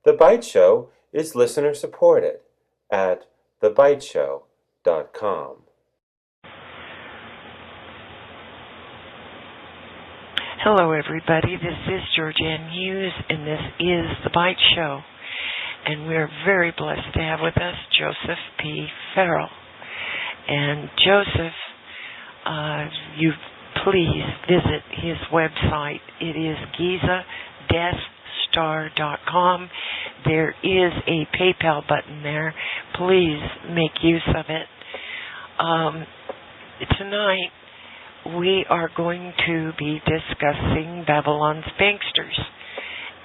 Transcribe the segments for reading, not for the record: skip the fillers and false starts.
The Byte Show is listener-supported at thebyteshow.com. Hello, everybody. This is GeorgeAnn Hughes, and this is The Byte Show. And we're very blessed to have with us Joseph P. Farrell. And Joseph, you please visit his website. It is giza-star.com. There is a PayPal button there. Please make use of it. Tonight, we are going to be discussing Babylon's Banksters.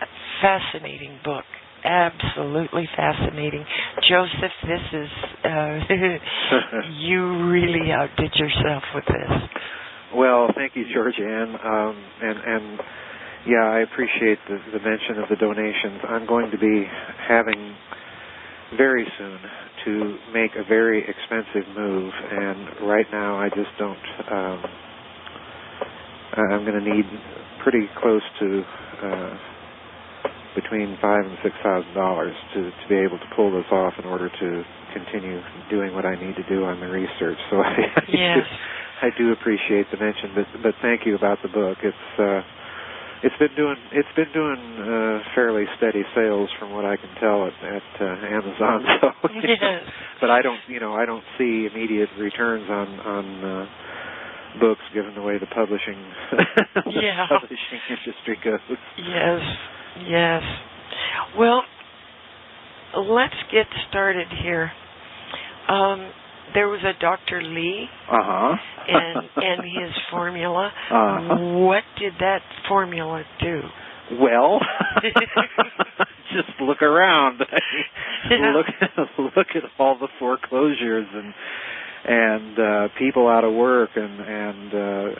A fascinating book. Absolutely fascinating. Joseph, this is, you really outdid yourself with this. Well, thank you, GeorgeAnn. And yeah, I appreciate the mention of the donations. I'm going to be having very soon to make a very expensive move, and right now I just don't, I'm going to need pretty close to between $5,000 and $6,000 to be able to pull this off in order to continue doing what I need to do on the research. So I do appreciate the mention, but thank you about the book. It's been doing fairly steady sales from what I can tell at Amazon. So, yes. But I don't see immediate returns on books given the way the publishing publishing industry goes. Yes. Well, let's get started here. There was a Dr. Lee and his formula. What did that formula do? Well, just look around. Look at all the foreclosures and people out of work and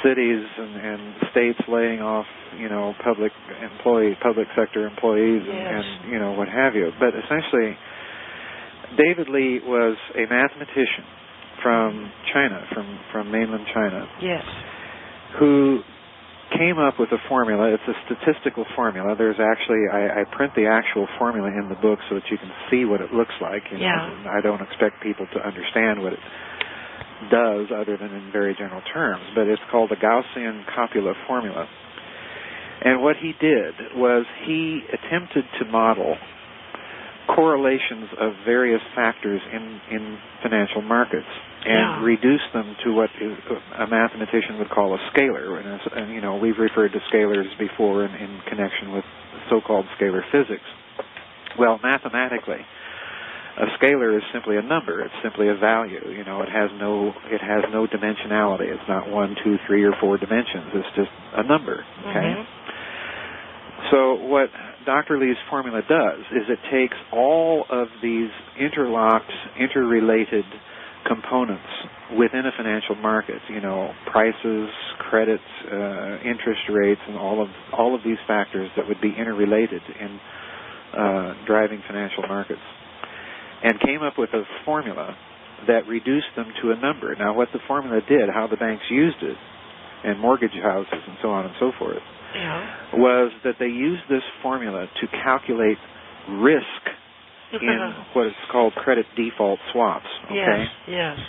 cities and states laying off, public sector employees and what have you. But essentially, David Lee was a mathematician from China, from mainland China. Yes. Who came up with a formula. It's a statistical formula. There's actually, I print the actual formula in the book so that you can see what it looks like. I don't expect people to understand what it does other than in very general terms, but it's called the Gaussian copula formula. And what he did was he attempted to model correlations of various factors in financial markets and reduce them to what a mathematician would call a scalar. And we've referred to scalars before in connection with so-called scalar physics. Well, mathematically, a scalar is simply a number. It's simply a value. It has no dimensionality. It's not 1, 2, 3, or 4 dimensions. It's just a number. Okay. Mm-hmm. So what Dr. Lee's formula does is it takes all of these interlocked, interrelated components within a financial market. Prices, credits, interest rates, and all of these factors that would be interrelated in driving financial markets, and came up with a formula that reduced them to a number. Now, what the formula did, how the banks used it, and mortgage houses and so on and so forth, was that they used this formula to calculate risk in what is called credit default swaps. Okay? Yes.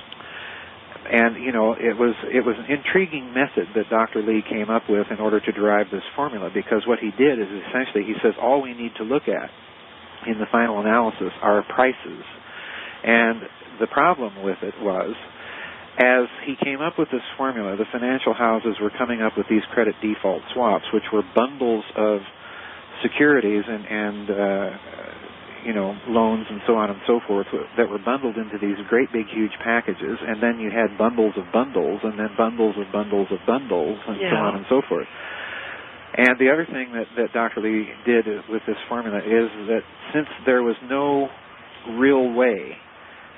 And it was an intriguing method that Dr. Lee came up with in order to derive this formula, because what he did is essentially he says all we need to look at in the final analysis are prices. And the problem with it was, as he came up with this formula, the financial houses were coming up with these credit default swaps, which were bundles of securities and loans and so on and so forth that were bundled into these great big huge packages, and then you had bundles of bundles, and then bundles of bundles of bundles, and so on and so forth. And the other thing that Dr. Lee did with this formula is that since there was no real way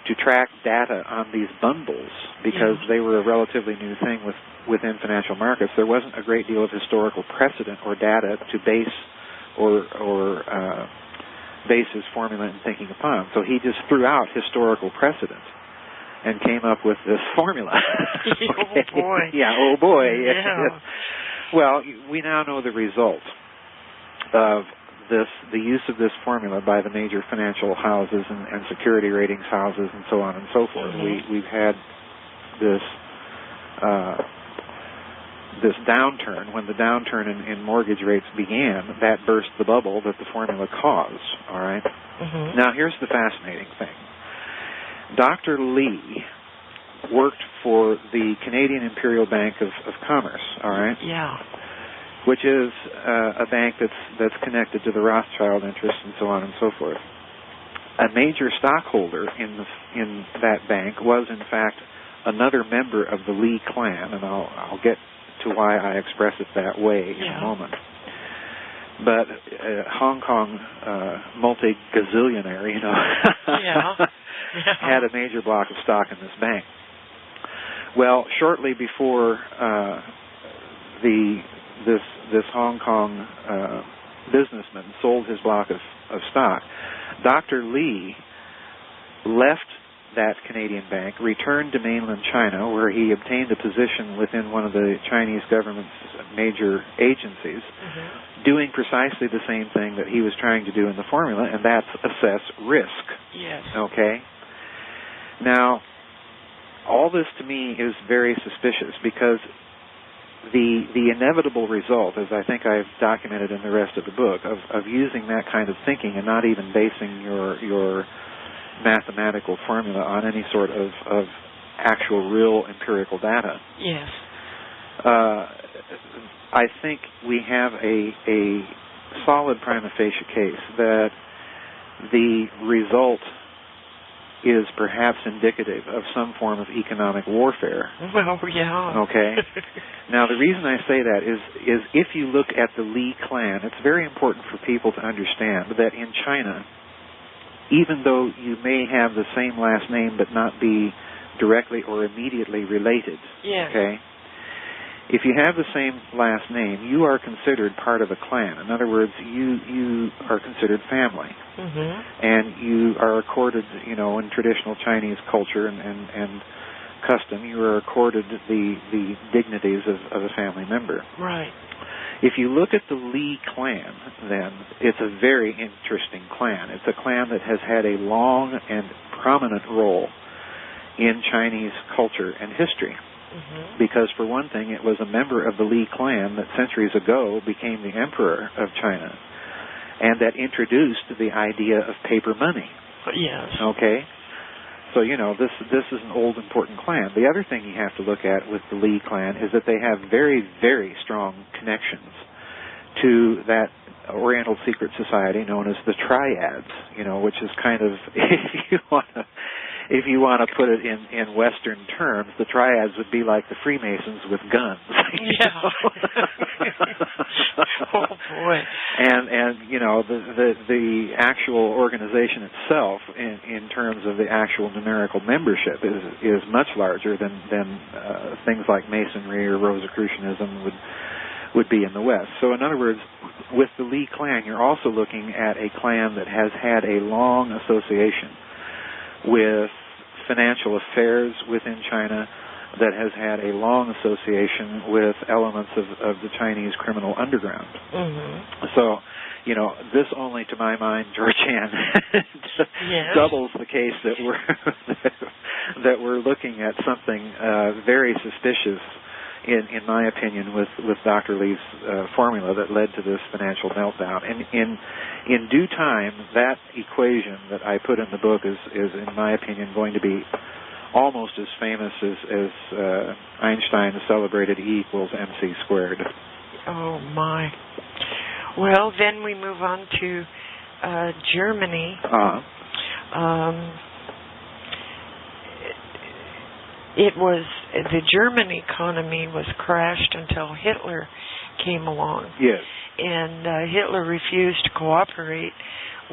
to track data on these bundles, because they were a relatively new thing within financial markets, there wasn't a great deal of historical precedent or data to base base his formula in thinking upon. So he just threw out historical precedent and came up with this formula. Oh boy. Oh boy. Yeah. Well, we now know the result of the use of this formula by the major financial houses and security ratings houses and so on and so forth. We've had this downturn. When the downturn in mortgage rates began, that burst the bubble that the formula caused. All right. Now here's the fascinating thing. Dr. Lee worked for the Canadian Imperial Bank of Commerce. All right. Yeah. Which is a bank that's connected to the Rothschild interests and so on and so forth. A major stockholder in that bank was, in fact, another member of the Lee clan, and I'll get to why I express it that way in a moment. But Hong Kong multi-gazillionaire, had a major block of stock in this bank. Well, shortly before this Hong Kong businessman sold his block of stock, Dr. Lee left that Canadian bank, returned to mainland China, where he obtained a position within one of the Chinese government's major agencies, doing precisely the same thing that he was trying to do in the formula, and that's assess risk. Yes. Okay? Now, all this to me is very suspicious, because the inevitable result, as I think I've documented in the rest of the book, of using that kind of thinking and not even basing your mathematical formula on any sort of actual real empirical data. Yes. I think we have a solid prima facie case that the result is perhaps indicative of some form of economic warfare. Well, yeah. Okay? Now, the reason I say that is if you look at the Lee clan, it's very important for people to understand that in China, even though you may have the same last name but not be directly or immediately related, okay? If you have the same last name, you are considered part of a clan. In other words, you are considered family. And you are accorded, in traditional Chinese culture and custom, you are accorded the dignities of a family member. Right. If you look at the Lee clan, then it's a very interesting clan. It's a clan that has had a long and prominent role in Chinese culture and history. Because, for one thing, it was a member of the Lee clan that centuries ago became the emperor of China, and that introduced the idea of paper money. Yes. Okay? So, this is an old, important clan. The other thing you have to look at with the Lee clan is that they have very, very strong connections to that Oriental secret society known as the Triads, which is kind of, if you want to put it in Western terms, the Triads would be like the Freemasons with guns. Oh boy! And the actual organization itself, in terms of the actual numerical membership, is much larger than things like Masonry or Rosicrucianism would be in the West. So, in other words, with the Lee clan, you're also looking at a clan that has had a long association with financial affairs within China, that has had a long association with elements of the Chinese criminal underground. So, this only, to my mind, GeorgeAnn, doubles the case that we're looking at something very suspicious, in my opinion, with Dr. Lee's formula that led to this financial meltdown. And in due time, that equation that I put in the book is in my opinion, going to be almost as famous as Einstein's celebrated E equals mc squared. Oh, my. Well, then we move on to Germany. The German economy was crashed until Hitler came along. Yes. And Hitler refused to cooperate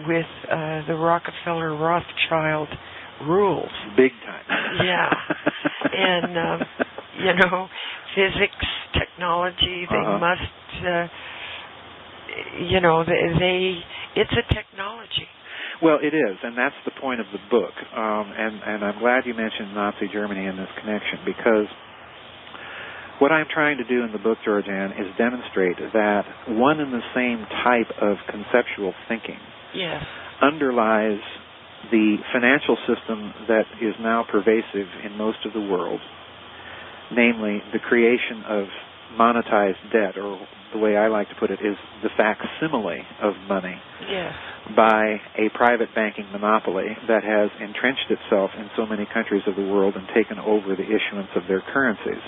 with the Rockefeller-Rothschild rules. Big time. Yeah. And, physics, technology, they must, it's a technology. Well, it is, and that's the point of the book. And I'm glad you mentioned Nazi Germany in this connection, because What I'm trying to do in the book, GeorgeAnn, is demonstrate that one and the same type of conceptual thinking underlies the financial system that is now pervasive in most of the world, namely the creation of monetized debt, or the way I like to put it is the facsimile of money by a private banking monopoly that has entrenched itself in so many countries of the world and taken over the issuance of their currencies.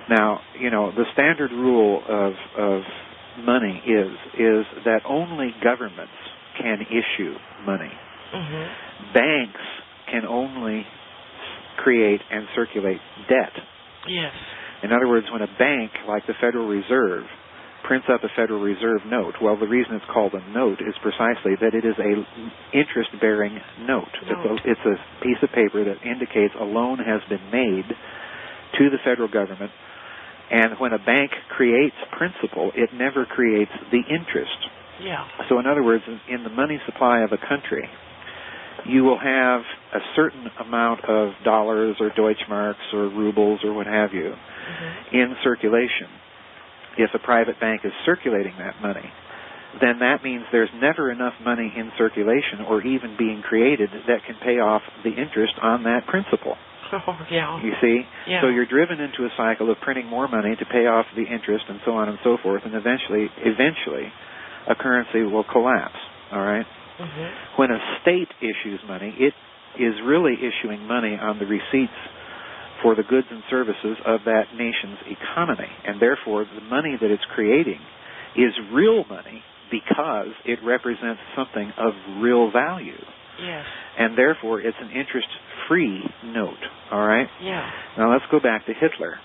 Now, the standard rule of money is that only governments can issue money. Mm-hmm. Banks can only create and circulate debt. Yes. In other words, when a bank, like the Federal Reserve, prints up a Federal Reserve note, well, the reason it's called a note is precisely that it is a interest-bearing note. It's a piece of paper that indicates a loan has been made to the federal government, and when a bank creates principal, it never creates the interest. Yeah. So in other words, in the money supply of a country, you will have a certain amount of dollars or Deutschmarks or rubles or what have you in circulation. If a private bank is circulating that money, then that means there's never enough money in circulation or even being created that can pay off the interest on that principal. Oh, yeah. You see? Yeah. So you're driven into a cycle of printing more money to pay off the interest and so on and so forth, and eventually a currency will collapse, all right? Mm-hmm. When a state issues money, it is really issuing money on the receipts for the goods and services of that nation's economy, and therefore the money that it's creating is real money because it represents something of real value. Yes. And therefore it's an interest-free note, all right? Yeah. Now let's go back to Hitler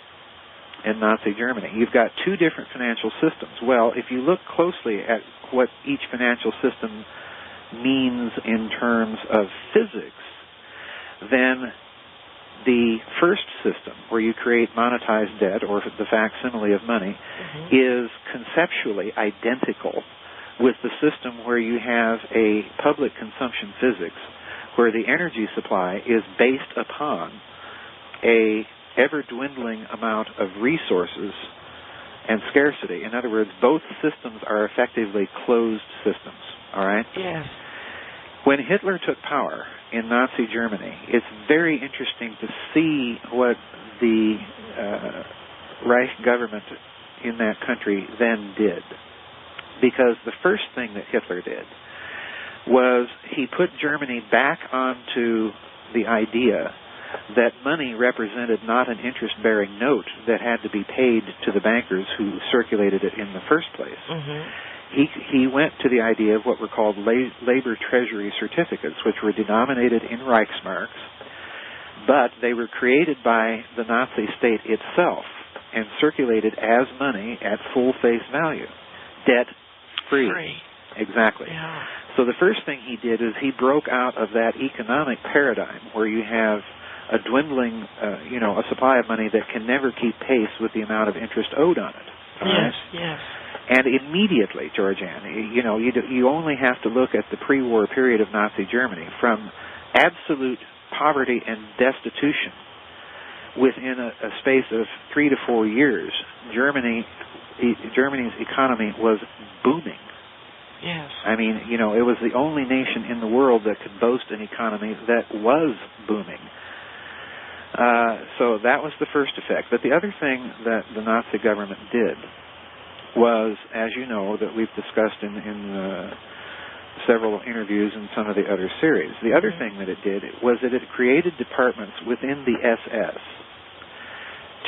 and Nazi Germany. You've got two different financial systems. Well, if you look closely at what each financial system means in terms of physics, then the first system, where you create monetized debt, or the facsimile of money, is conceptually identical with the system where you have a public consumption physics, where the energy supply is based upon a ever-dwindling amount of resources and scarcity. In other words, both systems are effectively closed systems, all right? Yes. When Hitler took power in Nazi Germany, it's very interesting to see what the Reich government in that country then did. Because the first thing that Hitler did was he put Germany back onto the idea that money represented not an interest-bearing note that had to be paid to the bankers who circulated it in the first place. He went to the idea of what were called labor treasury certificates, which were denominated in Reichsmarks, but they were created by the Nazi state itself and circulated as money at full face value, debt-free. Exactly. Yeah. So the first thing he did is he broke out of that economic paradigm where you have a dwindling, a supply of money that can never keep pace with the amount of interest owed on it. Yes, yes. And immediately, GeorgeAnn, you only have to look at the pre-war period of Nazi Germany. From absolute poverty and destitution, within a space of 3 to 4 years, Germany's economy was booming. Yes. I mean, it was the only nation in the world that could boast an economy that was booming. So that was the first effect. But the other thing that the Nazi government did was, as you know, that we've discussed in several interviews in some of the other series. The other thing that it did was that it created departments within the SS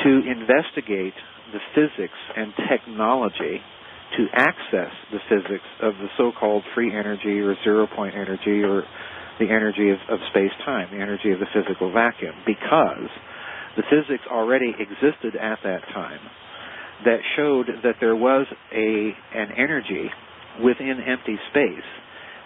to investigate the physics and technology to access the physics of the so-called free energy or zero-point energy or the energy of space-time, the energy of the physical vacuum, because the physics already existed at that time that showed that there was an energy within empty space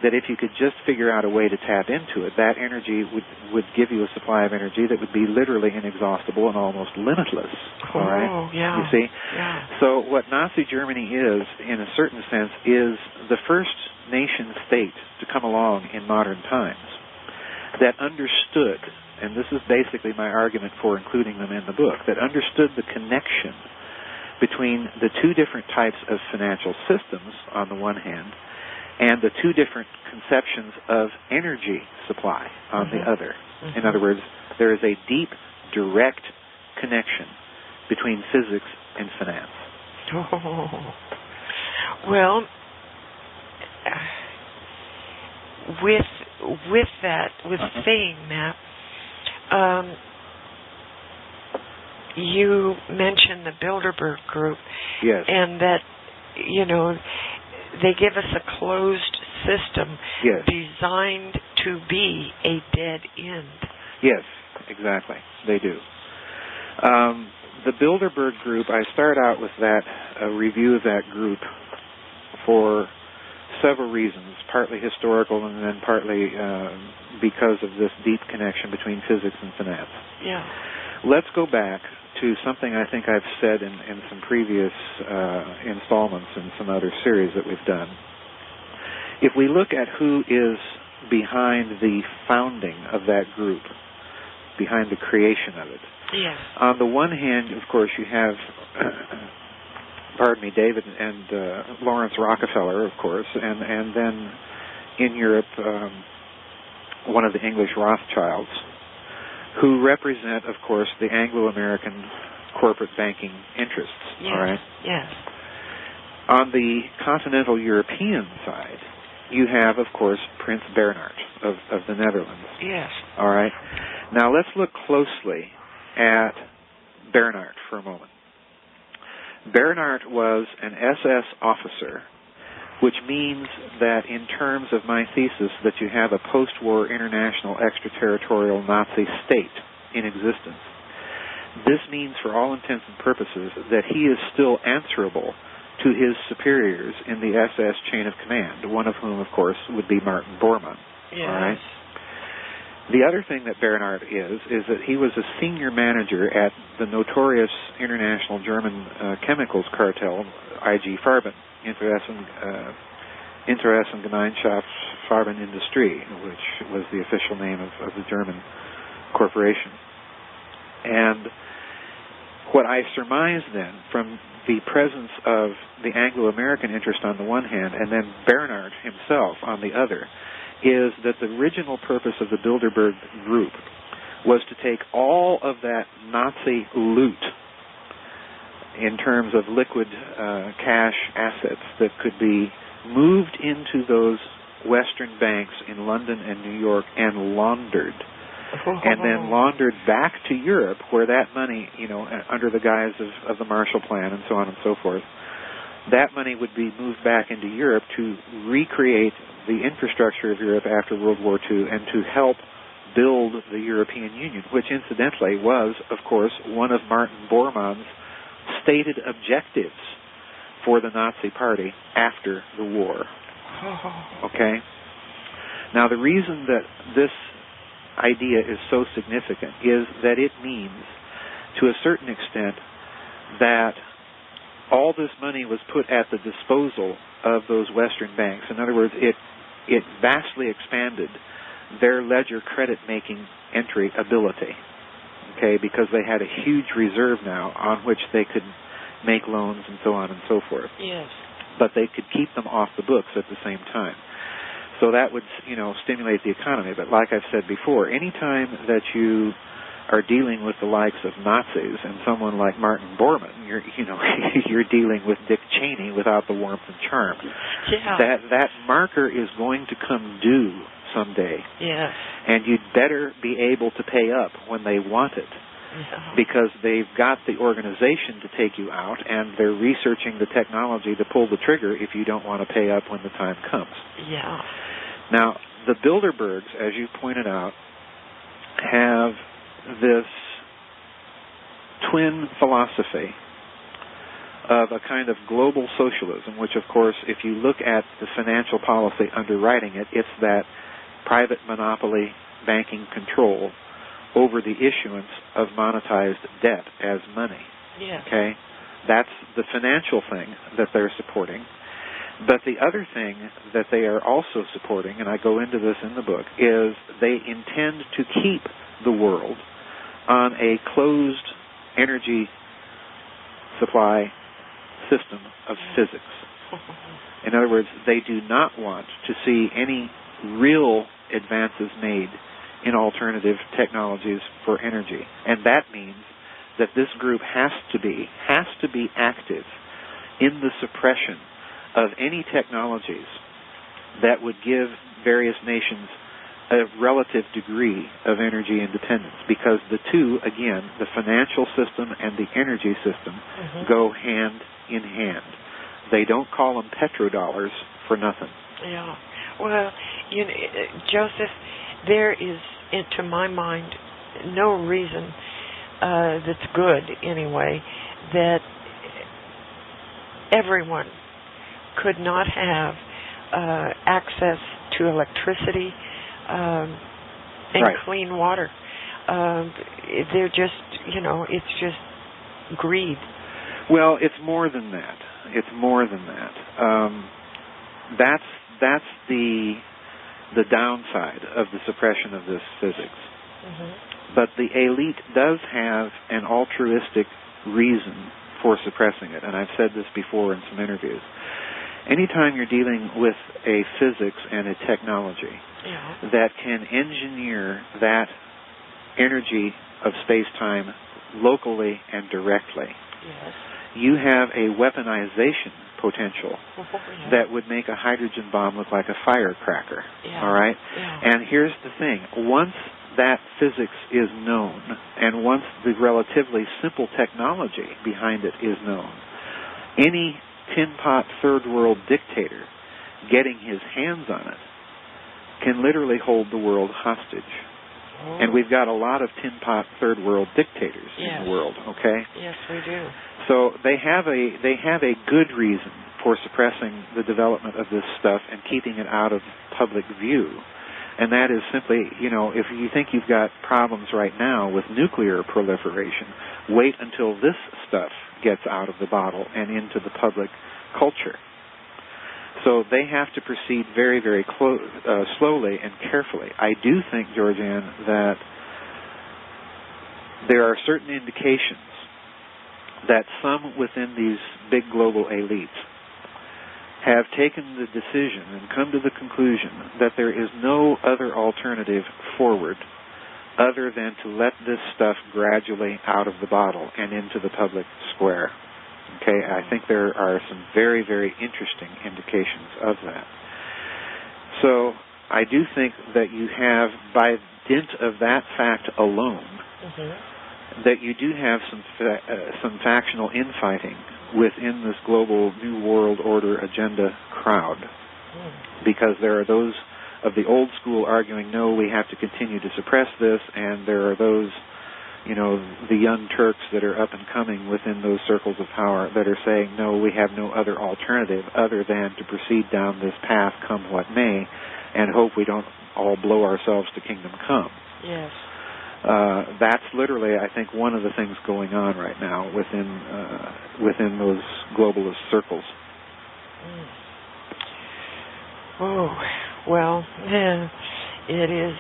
that if you could just figure out a way to tap into it, that energy would give you a supply of energy that would be literally inexhaustible and almost limitless. All right? Yeah. You see? Yeah. So what Nazi Germany is, in a certain sense, is the first nation state to come along in modern times that understood and this is basically my argument for including them in the book, that understood the connection between the two different types of financial systems on the one hand and the two different conceptions of energy supply on the other. In other words, there is a deep, direct connection between physics and finance. Well, with saying that, you mentioned the Bilderberg Group, yes, and that they give us a closed system, yes, designed to be a dead end. Yes, exactly. They do. The Bilderberg Group, I start out with a review of that group for several reasons, partly historical and then partly because of this deep connection between physics and finance. Yeah. Let's go back to something I think I've said in some previous installments in some other series that we've done. If we look at who is behind the founding of that group, behind the creation of it, yes. On the one hand, of course, you have David and Lawrence Rockefeller, of course, and then in Europe, one of the English Rothschilds, who represent, of course, the Anglo-American corporate banking interests. Yes. All right? Yes. On the continental European side, you have, of course, Prince Bernhard of the Netherlands. Yes. All right? Now, let's look closely at Bernhard for a moment. Bernhard was an SS officer, which means that in terms of my thesis that you have a post-war international extraterritorial Nazi state in existence. This means, for all intents and purposes, that he is still answerable to his superiors in the SS chain of command, one of whom, of course, would be Martin Bormann. Yes. All right? The other thing that Bernhard is that he was a senior manager at the notorious international German chemicals cartel, IG Farben, Interessengemeinschaft Farbenindustrie, which was the official name of the German corporation. And what I surmise then from the presence of the Anglo-American interest on the one hand and then Bernhard himself on the other is that the original purpose of the Bilderberg Group was to take all of that Nazi loot in terms of liquid cash assets that could be moved into those Western banks in London and New York and laundered. And then laundered back to Europe, where that money, under the guise of the Marshall Plan and so on and so forth, that money would be moved back into Europe to recreate the infrastructure of Europe after World War II and to help build the European Union, which incidentally was, of course, one of Martin Bormann's stated objectives for the Nazi Party after the war. Okay? Now, the reason that this idea is so significant is that it means, to a certain extent, that all this money was put at the disposal of those Western banks. In other words, it vastly expanded their ledger credit-making entry ability, okay, because they had a huge reserve now on which they could make loans and so on and so forth. Yes. But they could keep them off the books at the same time. So that would, stimulate the economy. But like I've said before, any time that you are dealing with the likes of Nazis and someone like Martin Bormann, you're dealing with Dick Cheney without the warmth and charm. Yeah. That marker is going to come due someday. Yes. And you'd better be able to pay up when they want it. Yeah. Because they've got the organization to take you out, and they're researching the technology to pull the trigger if you don't want to pay up when the time comes. Yeah. Now, the Bilderbergs, as you pointed out, have this twin philosophy of a kind of global socialism, which, of course, if you look at the financial policy underwriting it, it's that private monopoly banking control over the issuance of monetized debt as money. Yes. Okay? That's the financial thing that they're supporting. But the other thing that they are also supporting, and I go into this in the book, is they intend to keep the world on a closed energy supply system of physics. In other words, they do not want to see any real advances made in alternative technologies for energy. And that means that this group has to be active in the suppression of any technologies that would give various nations a relative degree of energy independence, because the two, again, the financial system and the energy system, go hand in hand. They don't call them petrodollars for nothing. Yeah. Well, Joseph, there is, to my mind, no reason that's good, anyway, that everyone could not have access to electricity and clean water. They're just, it's just greed. Well, it's more than that. It's more than that. That's the downside of the suppression of this physics. But the elite does have an altruistic reason for suppressing it, and I've said this before in some interviews. Anytime you're dealing with a physics and a technology that can engineer that energy of space-time locally and directly, you have a weaponization potential that would make a hydrogen bomb look like a firecracker. All right? And here's the thing. Once that physics is known, and once the relatively simple technology behind it is known, any tin-pot third-world dictator getting his hands on it can literally hold the world hostage. And we've got a lot of tin-pot third-world dictators in the world, okay? Yes, we do. So they have a good reason for suppressing the development of this stuff and keeping it out of public view. And that is simply, if you think you've got problems right now with nuclear proliferation, wait until this stuff gets out of the bottle and into the public culture. So they have to proceed very, very slowly and carefully. I do think, GeorgeAnn, that there are certain indications that some within these big global elites have taken the decision and come to the conclusion that there is no other alternative forward other than to let this stuff gradually out of the bottle and into the public square. Okay, I think there are some very, very interesting indications of that. So I do think that you have, by dint of that fact alone, that you do have some factional infighting within this global New World Order agenda crowd, because there are those of the old school arguing, no, we have to continue to suppress this, and there are those, the young Turks that are up and coming within those circles of power that are saying, no, we have no other alternative other than to proceed down this path, come what may, and hope we don't all blow ourselves to kingdom come. Yes. That's literally, I think, one of the things going on right now within those globalist circles. Oh, well, it is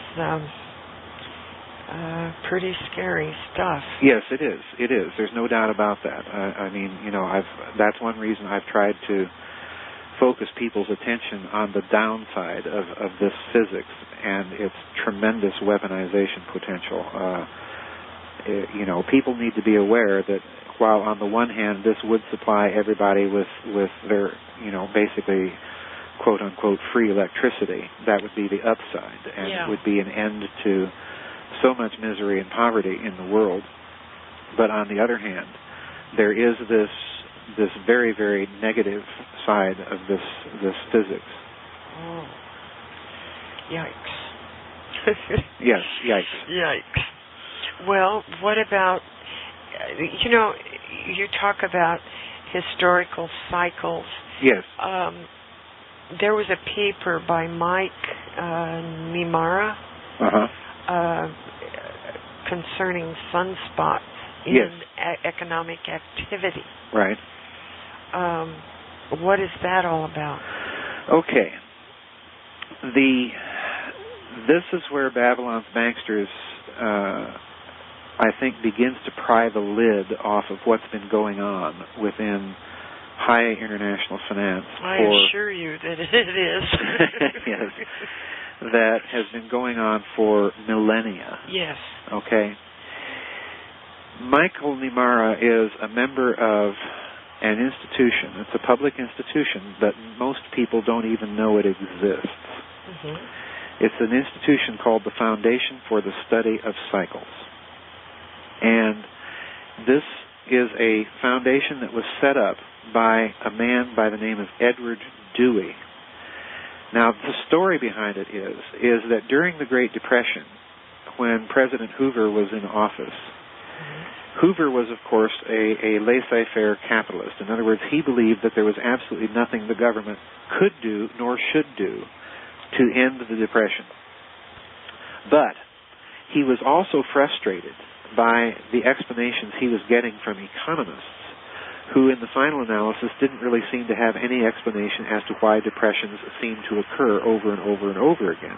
pretty scary stuff. Yes, it is. It is. There's no doubt about that. I mean, that's one reason I've tried to focus people's attention on the downside of this physics and its tremendous weaponization potential. People need to be aware that while on the one hand this would supply everybody with their, basically quote-unquote free electricity, that would be the upside, and it would be an end to so much misery and poverty in the world. But on the other hand, there is this very, very negative side of this physics. Oh. Yikes. Yes, yikes. Yikes. Well, what about, you talk about historical cycles. Yes. There was a paper by Mike Mimara concerning sunspots in economic activity. Right. What is that all about? Okay. This is where Babylon's Banksters I think, begins to pry the lid off of what's been going on within high international finance. I assure you that it is. Yes. That has been going on for millennia. Yes. Okay. Michael Niemara is a member of an institution. It's a public institution, but most people don't even know it exists. Mm-hmm. It's an institution called the Foundation for the Study of Cycles. And this is a foundation that was set up by a man by the name of Edward Dewey. Now, the story behind it is that during the Great Depression, when President Hoover was in office, Hoover was, of course, a laissez-faire capitalist. In other words, he believed that there was absolutely nothing the government could do nor should do to end the Depression. But he was also frustrated by the explanations he was getting from economists, who in the final analysis didn't really seem to have any explanation as to why depressions seem to occur over and over and over again.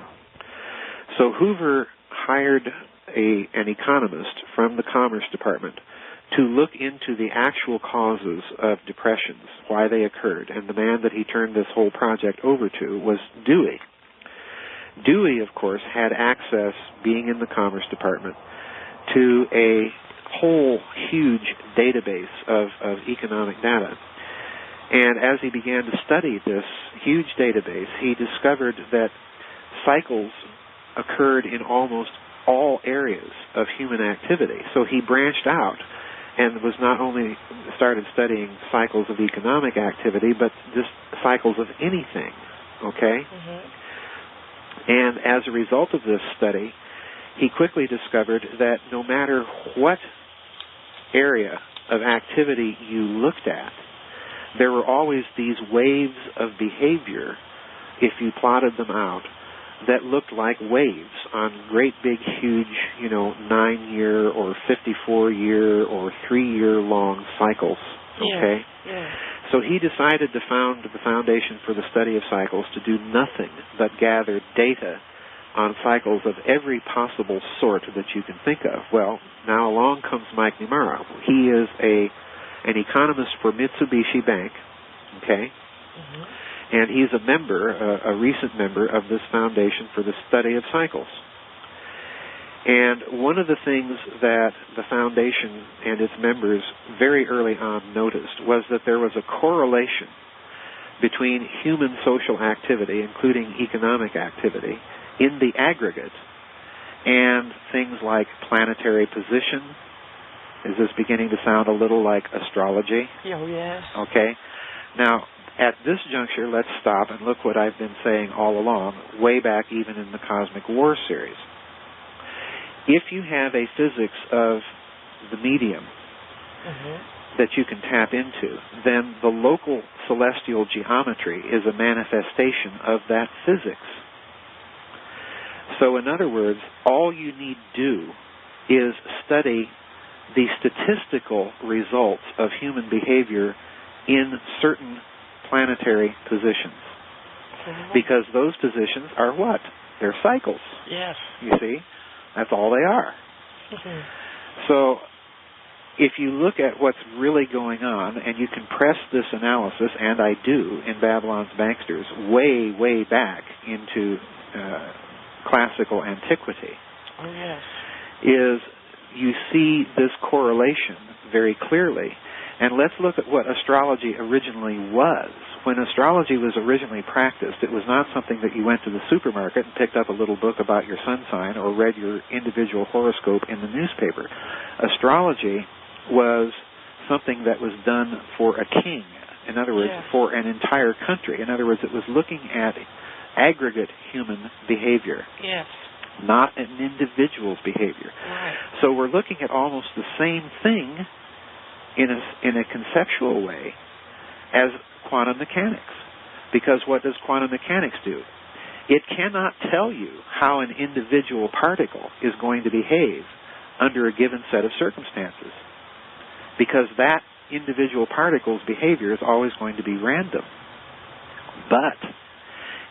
So Hoover hired an economist from the Commerce Department to look into the actual causes of depressions, why they occurred, and the man that he turned this whole project over to was Dewey. Dewey, of course, had access, being in the Commerce Department, to a whole huge database of economic data. And as he began to study this huge database, he discovered that cycles occurred in almost all areas of human activity. So he branched out and was not only started studying cycles of economic activity, but just cycles of anything, okay? Mm-hmm. And as a result of this study, he quickly discovered that no matter what area of activity you looked at, there were always these waves of behavior, if you plotted them out, that looked like waves on great big huge, 9-year or 54-year or 3-year long cycles. Okay? Yeah. So he decided to found the Foundation for the Study of Cycles to do nothing but gather data on cycles of every possible sort that you can think of. Well, now along comes Mike Niemara. He is an economist for Mitsubishi Bank, okay? Mm-hmm. And he's a member, a recent member of this Foundation for the Study of Cycles. And one of the things that the Foundation and its members very early on noticed was that there was a correlation between human social activity, including economic activity, in the aggregate, and things like planetary position. Is this beginning to sound a little like astrology? Oh, yes. Okay. Now, at this juncture, let's stop and look what I've been saying all along, way back even in the Cosmic War series. If you have a physics of the medium that you can tap into, then the local celestial geometry is a manifestation of that physics. So in other words, all you need do is study the statistical results of human behavior in certain planetary positions. Because those positions are what? They're cycles. Yes. You see? That's all they are. So if you look at what's really going on, and you can press this analysis, and I do, in Babylon's Banksters, way, way back into classical antiquity, is you see this correlation very clearly. And let's look at what astrology originally was. When astrology was originally practiced, it was not something that you went to the supermarket and picked up a little book about your sun sign or read your individual horoscope in the newspaper. Astrology was something that was done for a king. In other words, for an entire country. In other words, it was looking at aggregate human behavior. Yes. Not an individual's behavior. Right. So we're looking at almost the same thing in a conceptual way as quantum mechanics. Because what does quantum mechanics do? It cannot tell you how an individual particle is going to behave under a given set of circumstances. Because that individual particle's behavior is always going to be random. But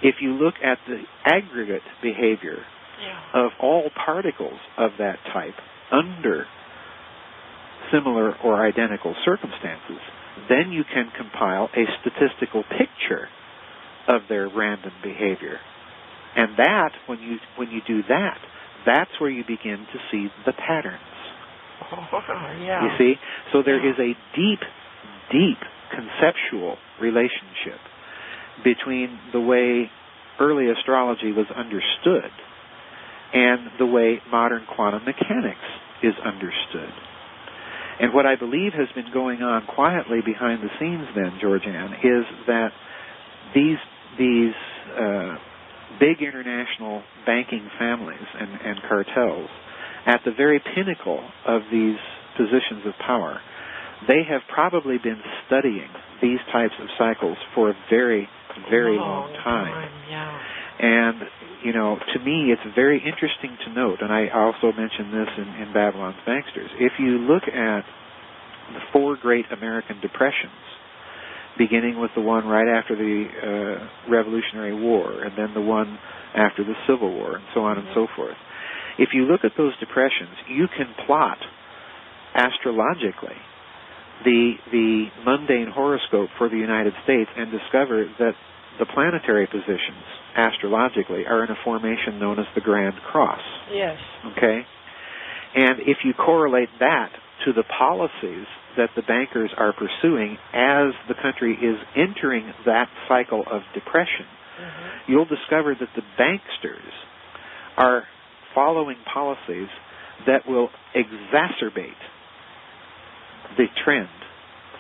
if you look at the aggregate behavior of all particles of that type under similar or identical circumstances, then you can compile a statistical picture of their random behavior. And that, when you do that, that's where you begin to see the patterns. You see? So there is a deep, deep conceptual relationship between the way early astrology was understood and the way modern quantum mechanics is understood. And what I believe has been going on quietly behind the scenes then, GeorgeAnn, is that these big international banking families and cartels, at the very pinnacle of these positions of power, they have probably been studying these types of cycles for a very, very long time. And, to me, it's very interesting to note, and I also mentioned this in Babylon's Banksters, if you look at the 4 great American depressions, beginning with the one right after the Revolutionary War, and then the one after the Civil War, and so on and so forth. If you look at those depressions, you can plot astrologically the mundane horoscope for the United States and discover that the planetary positions astrologically are in a formation known as the Grand Cross. Yes. Okay? And if you correlate that to the policies that the bankers are pursuing as the country is entering that cycle of depression, you'll discover that the banksters are following policies that will exacerbate the trend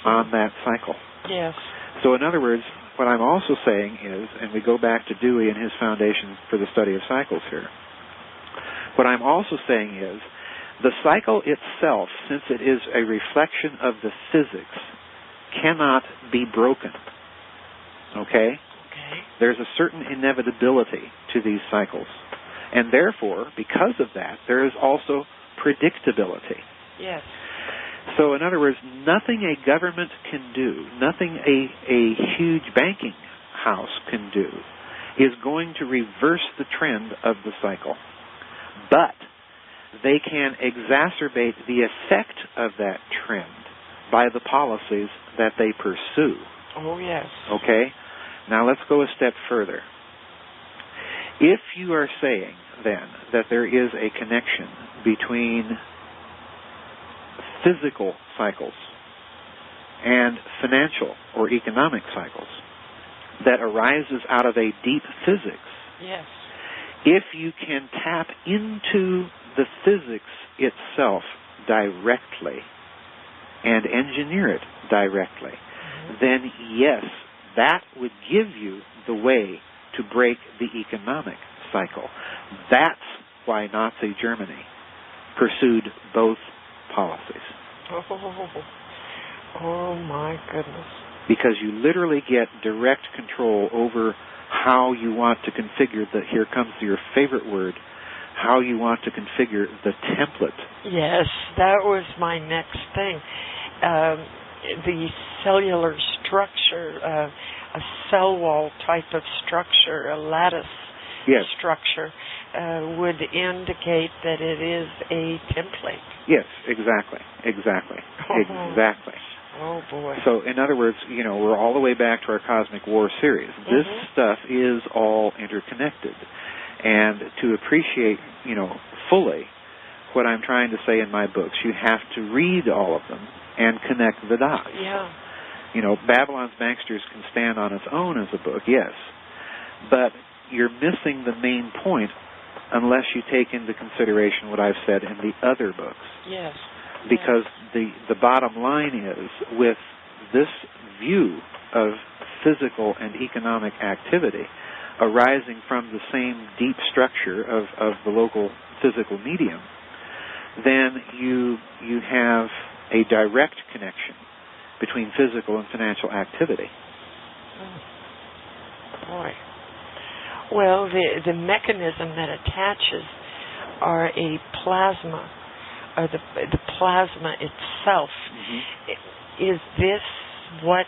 on that cycle. Yes. So in other words, what I'm also saying is, and we go back to Dewey and his foundation for the study of cycles here, what I'm also saying is, the cycle itself, since it is a reflection of the physics, cannot be broken. Okay? There's a certain inevitability to these cycles. And therefore, because of that, there is also predictability. Yes. So in other words, nothing a government can do, nothing a huge banking house can do, is going to reverse the trend of the cycle. But they can exacerbate the effect of that trend by the policies that they pursue. Oh, yes. Okay? Now let's go a step further. If you are saying, then, that there is a connection between physical cycles and financial or economic cycles that arises out of a deep physics, yes, if you can tap into the physics itself directly and engineer it directly, then yes, that would give you the way to break the economic cycle. That's why Nazi Germany pursued both policies. Oh my goodness. Because you literally get direct control over how you want to configure here comes your favorite word, how you want to configure the template. Yes, that was my next thing. The cellular structure, a cell wall type of structure, a lattice structure, would indicate that it is a template. Yes, exactly. Oh, boy. So, in other words, we're all the way back to our Cosmic War series. This stuff is all interconnected. And to appreciate, fully what I'm trying to say in my books, you have to read all of them and connect the dots. Yeah. Babylon's Banksters can stand on its own as a book, yes. But you're missing the main point unless you take into consideration what I've said in the other books. Yes. Because the bottom line is, with this view of physical and economic activity arising from the same deep structure of the local physical medium, then you have a direct connection between physical and financial activity. Oh, boy. Well, the mechanism that attaches are a plasma, or the plasma itself. Is this what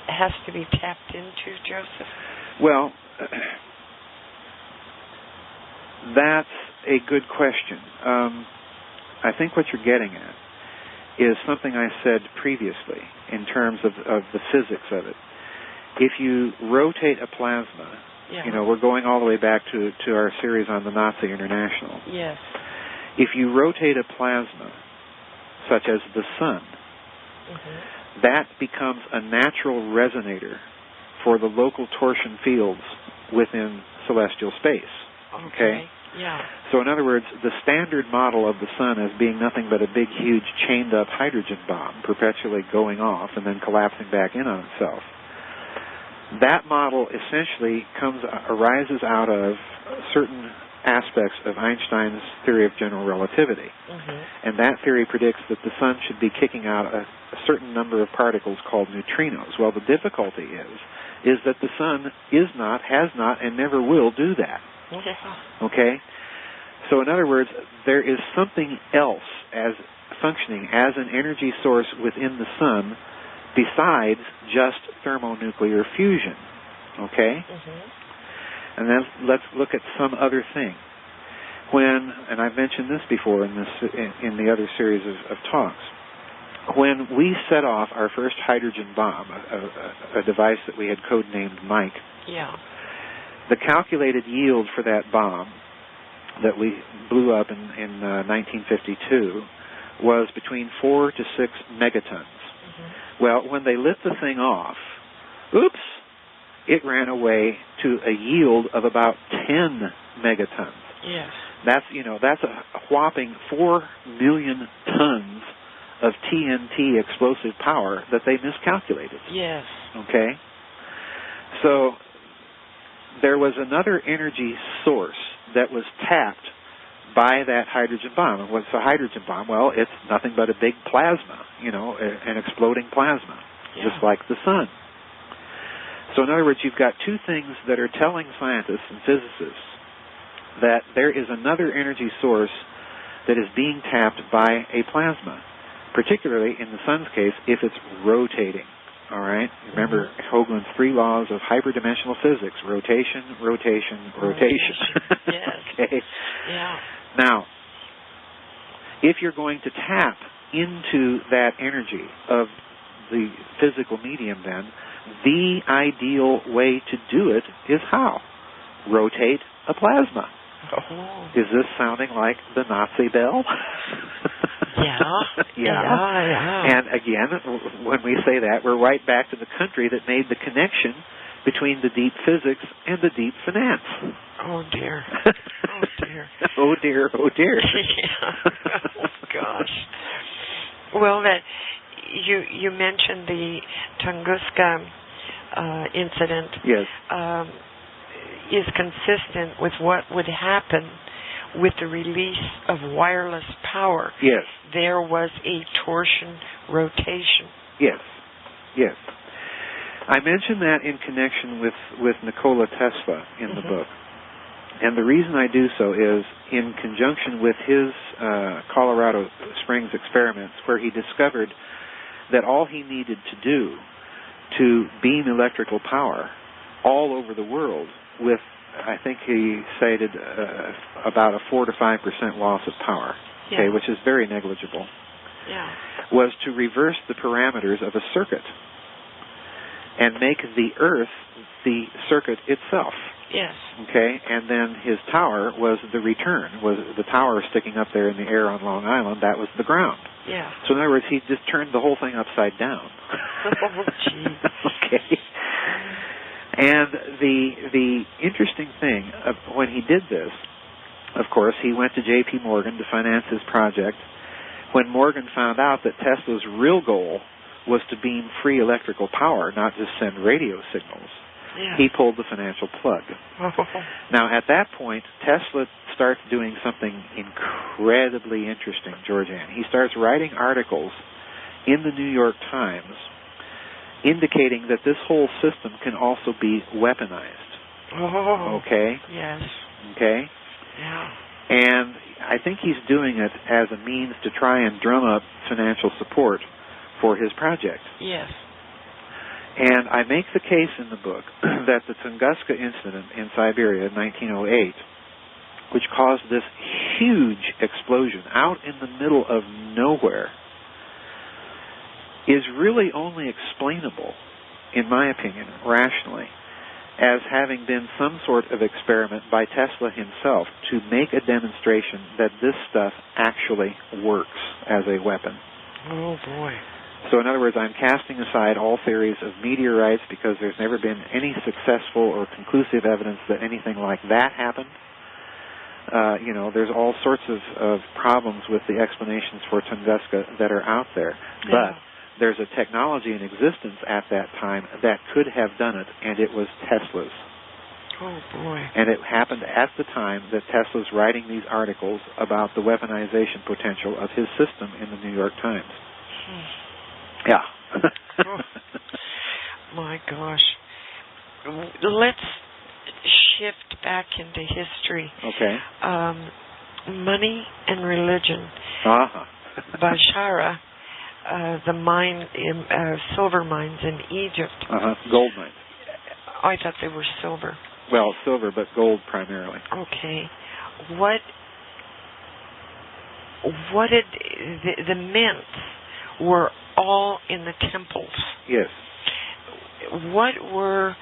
has to be tapped into, Joseph? Well, That's a good question. I think what you're getting at is something I said previously in terms of the physics of it. If you rotate a plasma, we're going all the way back to our series on the Nazi International. Yes. If you rotate a plasma, such as the sun, that becomes a natural resonator for the local torsion fields within celestial space. Okay? Yeah. So in other words, the standard model of the sun as being nothing but a big, huge, chained-up hydrogen bomb perpetually going off and then collapsing back in on itself. That model essentially arises out of certain aspects of Einstein's theory of general relativity. And that theory predicts that the sun should be kicking out a certain number of particles called neutrinos. Well, the difficulty is that the sun is not, has not, and never will do that. Okay? So in other words, there is something else as functioning as an energy source within the sun besides just thermonuclear fusion. Okay? And then let's look at some other thing. And I've mentioned this before in the other series of talks, when we set off our first hydrogen bomb, a device that we had codenamed Mike, the calculated yield for that bomb that we blew up in 1952 was between 4 to 6 megatons. Well, when they lit the thing off, it ran away to a yield of about 10 megatons. Yes. That's a whopping 4 million tons of TNT explosive power that they miscalculated. Yes. Okay? So there was another energy source that was tapped by that hydrogen bomb. And what's a hydrogen bomb? Well, it's nothing but a big plasma, an exploding plasma, just like the sun. So in other words, you've got two things that are telling scientists and physicists that there is another energy source that is being tapped by a plasma, particularly in the sun's case if it's rotating. All right? Remember Hoagland's 3 laws of hyperdimensional physics: rotation, rotation, rotation. Yes. Okay? Yeah. Now, if you're going to tap into that energy of the physical medium, then the ideal way to do it is how? Rotate a plasma. Is this sounding like the Nazi bell? Yeah. And again, when we say that, we're right back to the country that made the connection between the deep physics and the deep finance. Oh, dear. Oh, dear. Oh, dear. Oh, dear. Oh, gosh. Well, you mentioned the Tunguska incident. Yes. Is consistent with what would happen with the release of wireless power. Yes. There was a torsion rotation. Yes. Yes. I mentioned that in connection with Nikola Tesla in the book. And the reason I do so is in conjunction with his Colorado Springs experiments, where he discovered that all he needed to do to beam electrical power all over the world with, I think he cited about a 4 to 5% loss of power, okay, which is very negligible, was to reverse the parameters of a circuit and make the Earth the circuit itself. Yes. Okay, and then his tower was the return, was the tower sticking up there in the air on Long Island. That was the ground. Yeah. So in other words, he just turned the whole thing upside down. Oh, gee. Okay. And the interesting thing, when he did this, of course, he went to J.P. Morgan to finance his project. When Morgan found out that Tesla's real goal was to beam free electrical power, not just send radio signals, he pulled the financial plug. Now, at that point, Tesla starts doing something incredibly interesting, GeorgeAnn. He starts writing articles in the New York Times indicating that this whole system can also be weaponized. Okay? Yes. Okay? Yeah. And I think he's doing it as a means to try and drum up financial support for his project. Yes. And I make the case in the book that the Tunguska incident in Siberia in 1908 which caused this huge explosion out in the middle of nowhere, is really only explainable, in my opinion, rationally, as having been some sort of experiment by Tesla himself to make a demonstration that this stuff actually works as a weapon. Oh, boy. So in other words, I'm casting aside all theories of meteorites because there's never been any successful or conclusive evidence that anything like that happened. There's all sorts of problems with the explanations for Tunguska that are out there. Yeah. But there's a technology in existence at that time that could have done it, and it was Tesla's. Oh, boy. And it happened at the time that Tesla's writing these articles about the weaponization potential of his system in the New York Times. Yeah. Oh, my gosh. Let's shift back into history. Okay. Money and religion. Uh-huh. Bashara, the mine, silver mines in Egypt. Uh-huh. Gold mines. I thought they were silver. Well, silver, but gold primarily. Okay. What did the mints were all in the temples? Yes. What are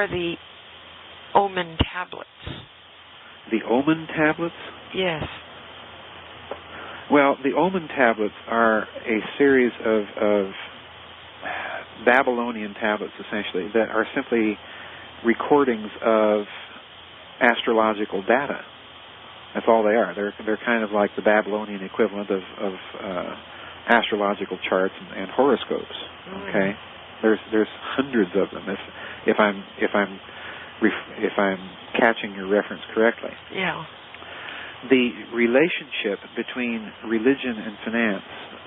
the Omen tablets? The Omen tablets? Yes. Well, the Omen tablets are a series of Babylonian tablets, essentially, that are simply recordings of astrological data. That's all they are. They're kind of like the Babylonian equivalent of astrological charts and horoscopes. Okay, there's hundreds of them. If I'm catching your reference correctly. Yeah. The relationship between religion and finance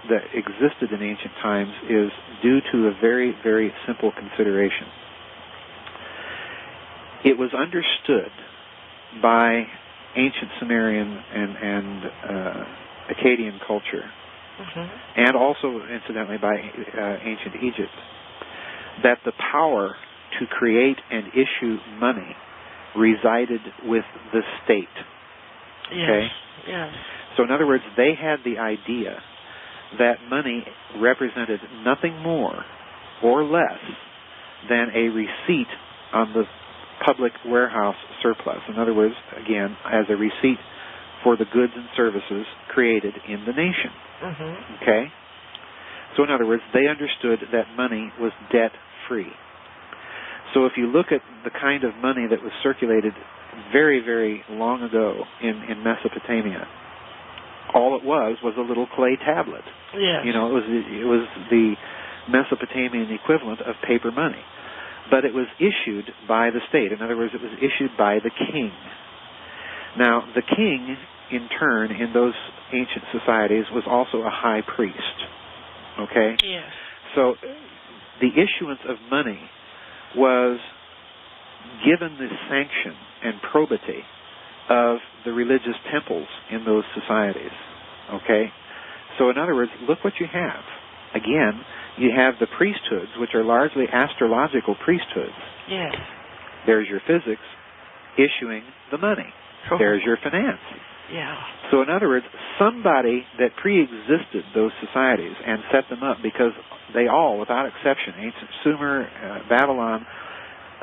that existed in ancient times is due to a very, very simple consideration. It was understood by ancient Sumerian and Akkadian culture, and also, incidentally, by ancient Egypt, that the power to create and issue money resided with the state. Okay? Yes. So in other words, they had the idea that money represented nothing more or less than a receipt on the public warehouse surplus. In other words, again, as a receipt for the goods and services created in the nation. Okay? So in other words, they understood that money was debt-free. So if you look at the kind of money that was circulated very, very long ago in Mesopotamia, all it was a little clay tablet. Yes. It was the Mesopotamian equivalent of paper money. But it was issued by the state. In other words, it was issued by the king. Now, the king, in turn, in those ancient societies, was also a high priest. Okay? Yes. So the issuance of money was given the sanction and probity of the religious temples in those societies. Okay? So in other words, look what you have. Again, you have the priesthoods, which are largely astrological priesthoods. Yes. There's your physics issuing the money. There's your finance. Yeah. So in other words, somebody that pre-existed those societies and set them up, because they all, without exception, ancient Sumer, Babylon,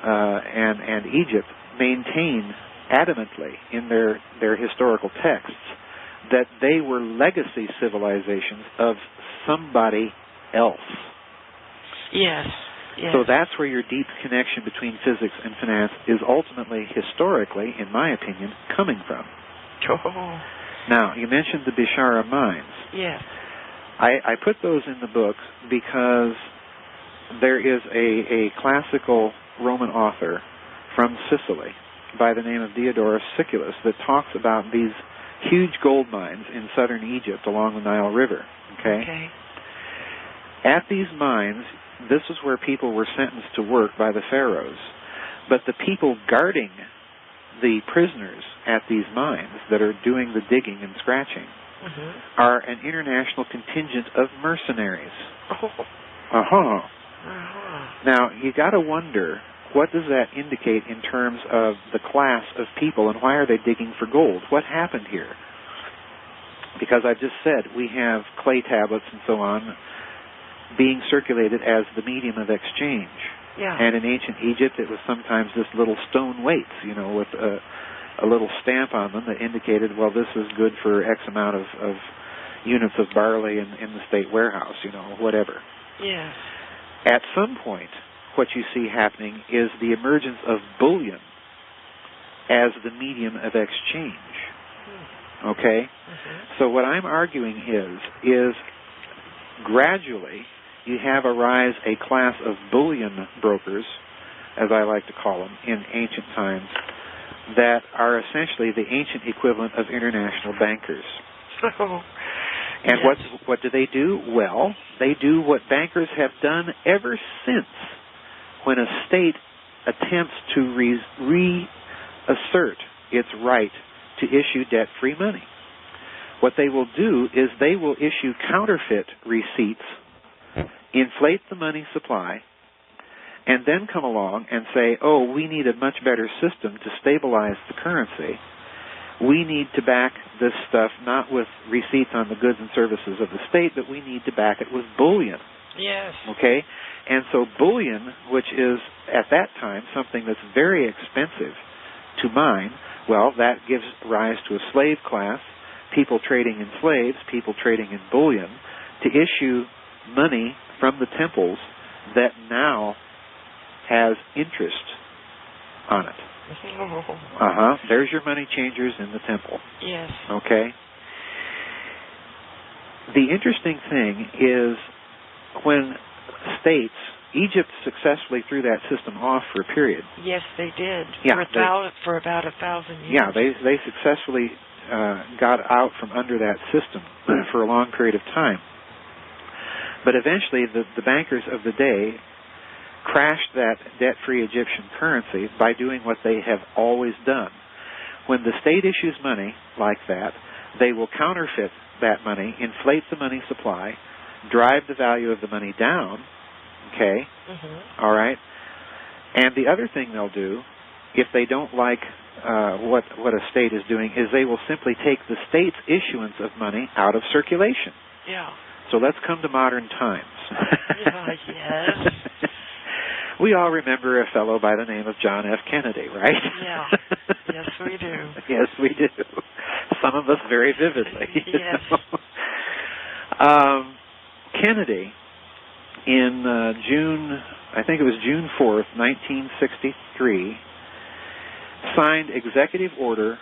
and Egypt, maintain adamantly in their historical texts that they were legacy civilizations of somebody else. Yes. Yes. So that's where your deep connection between physics and finance is ultimately, historically, in my opinion, coming from. Oh. Now, you mentioned the Bishara mines. Yes. I put those in the book because there is a classical Roman author from Sicily by the name of Diodorus Siculus that talks about these huge gold mines in southern Egypt along the Nile River. Okay? At these mines, this is where people were sentenced to work by the pharaohs. But the people guarding the prisoners at these mines that are doing the digging and scratching are an international contingent of mercenaries. Now, you got to wonder what does that indicate in terms of the class of people, and why are they digging for gold? What happened here? Because I've just said we have clay tablets and so on being circulated as the medium of exchange. Yeah. And in ancient Egypt, it was sometimes just little stone weights, with a little stamp on them that indicated, well, this is good for X amount of units of barley in the state warehouse, whatever. Yeah. At some point, what you see happening is the emergence of bullion as the medium of exchange. Okay? Mm-hmm. So what I'm arguing is gradually you have a class of bullion brokers, as I like to call them, in ancient times, that are essentially the ancient equivalent of international bankers. Oh, and yes. What do they do? Well, they do what bankers have done ever since when a state attempts to reassert its right to issue debt-free money. What they will do is they will issue counterfeit receipts, inflate the money supply, and then come along and say, oh, we need a much better system to stabilize the currency. We need to back this stuff not with receipts on the goods and services of the state, but we need to back it with bullion. Yes. Okay? And so bullion, which is at that time something that's very expensive to mine, well, that gives rise to a slave class, people trading in slaves, people trading in bullion, to issue money from the temples that now has interest on it. There's your money changers in the temple. Yes. Okay? The interesting thing is when states, Egypt successfully threw that system off for a period. Yes, they did. Yeah, for about 1,000 years. Yeah, they successfully got out from under that system for a long period of time. But eventually the bankers of the day crashed that debt-free Egyptian currency by doing what they have always done. When the state issues money like that, they will counterfeit that money, inflate the money supply, drive the value of the money down, okay? Mm-hmm. All right? And the other thing they'll do, if they don't like what a state is doing, is they will simply take the state's issuance of money out of circulation. Yeah. So let's come to modern times. Yes. We all remember a fellow by the name of John F. Kennedy, right? Yeah. Yes, we do. Yes, we do. Some of us very vividly. Yes. Kennedy, in June, I think it was June 4th, 1963, signed Executive Order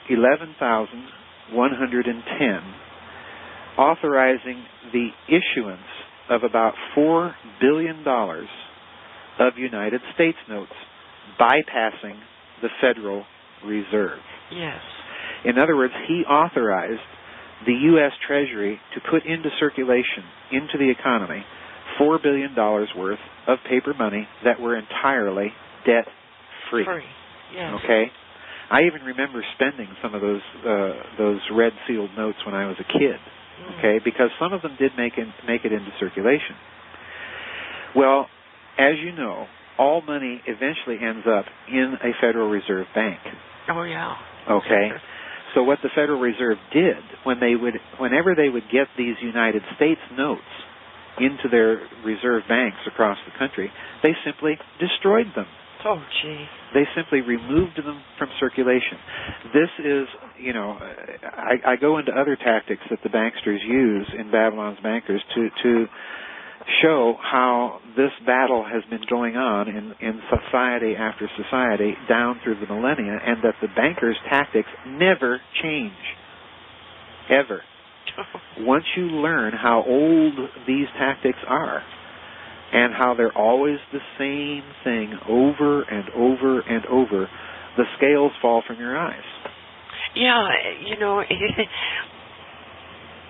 11,110, authorizing the issuance of about $4 billion of United States notes, bypassing the Federal Reserve. Yes. In other words, he authorized the U.S. Treasury to put into circulation, into the economy, $4 billion worth of paper money that were entirely debt-free. Free. Yes. Okay? I even remember spending some of those red sealed notes when I was a kid. Okay, because some of them did make it into circulation. Well, as you know, all money eventually ends up in a Federal Reserve Bank. Oh yeah. Okay. So what the Federal Reserve did whenever they would get these United States notes into their reserve banks across the country, they simply destroyed them. Oh, gee. They simply removed them from circulation. This is, I go into other tactics that the banksters use in Babylon's Bankers to show how this battle has been going on in society after society down through the millennia, and that the bankers' tactics never change. Ever. Once you learn how old these tactics are, and how they're always the same thing over and over and over, the scales fall from your eyes. Yeah,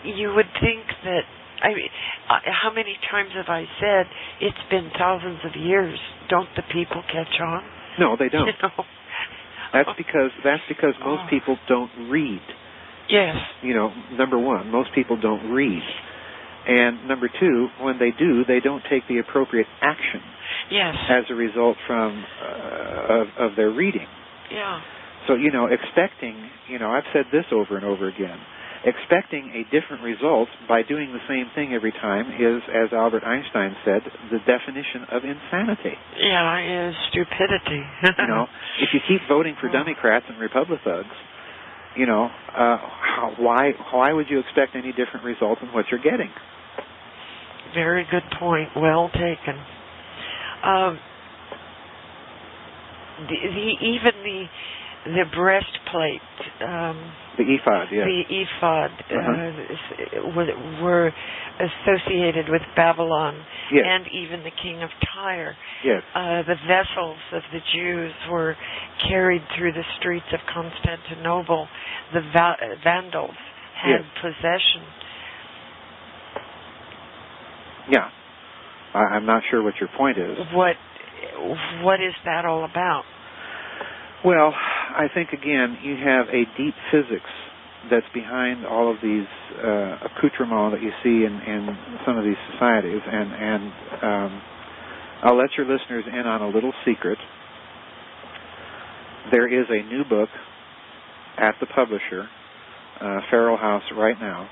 you would think that, how many times have I said, it's been thousands of years, don't the people catch on? No, they don't. That's because most people don't read. Yes. Number one, most people don't read. And number two, when they do, they don't take the appropriate action. Yes. As a result from of their reading. Yeah. So, expecting, I've said this over and over again, expecting a different result by doing the same thing every time is, as Albert Einstein said, the definition of insanity. Yeah, is stupidity. If you keep voting for Democrats and Republicans, why would you expect any different result than what you're getting? Very good point. Well taken. Even the breastplate. The ephod, yes. The ephod were associated with Babylon, yes. and even the king of Tyre. Yes. The vessels of the Jews were carried through the streets of Constantinople. The Vandals had possession. Yeah. I'm not sure what your point is. What is that all about? Well, I think, again, you have a deep physics that's behind all of these accoutrements that you see in some of these societies. And I'll let your listeners in on a little secret. There is a new book at the publisher, Farrell House, right now.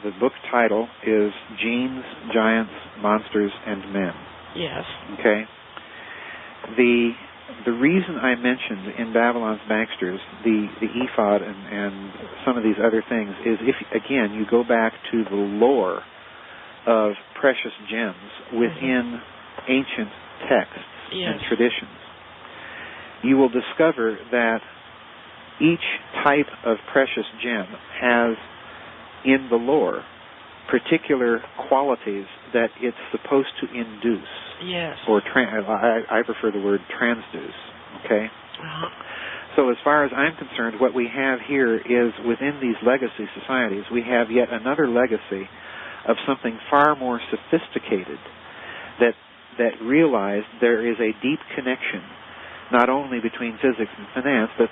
The book title is Genes, Giants, Monsters, and Men. Yes. Okay. The reason I mentioned in Babylon's Banksters the ephod and some of these other things is if, again, you go back to the lore of precious gems within ancient texts and traditions, you will discover that each type of precious gem has in the lore particular qualities that it's supposed to induce. Yes. Or I prefer the word transduce. Okay? So as far as I'm concerned, what we have here is within these legacy societies, we have yet another legacy of something far more sophisticated that realized there is a deep connection not only between physics and finance, but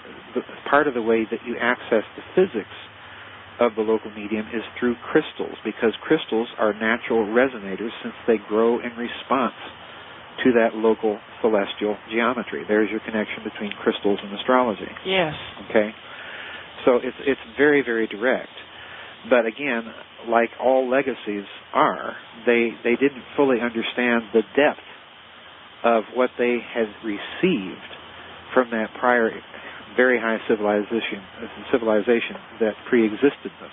part of the way that you access the physics of the local medium is through crystals, because crystals are natural resonators since they grow in response to that local celestial geometry. There's your connection between crystals and astrology. Yes. Okay? So it's very, very direct. But again, like all legacies are, they didn't fully understand the depth of what they had received from that prior very high civilization that pre-existed them.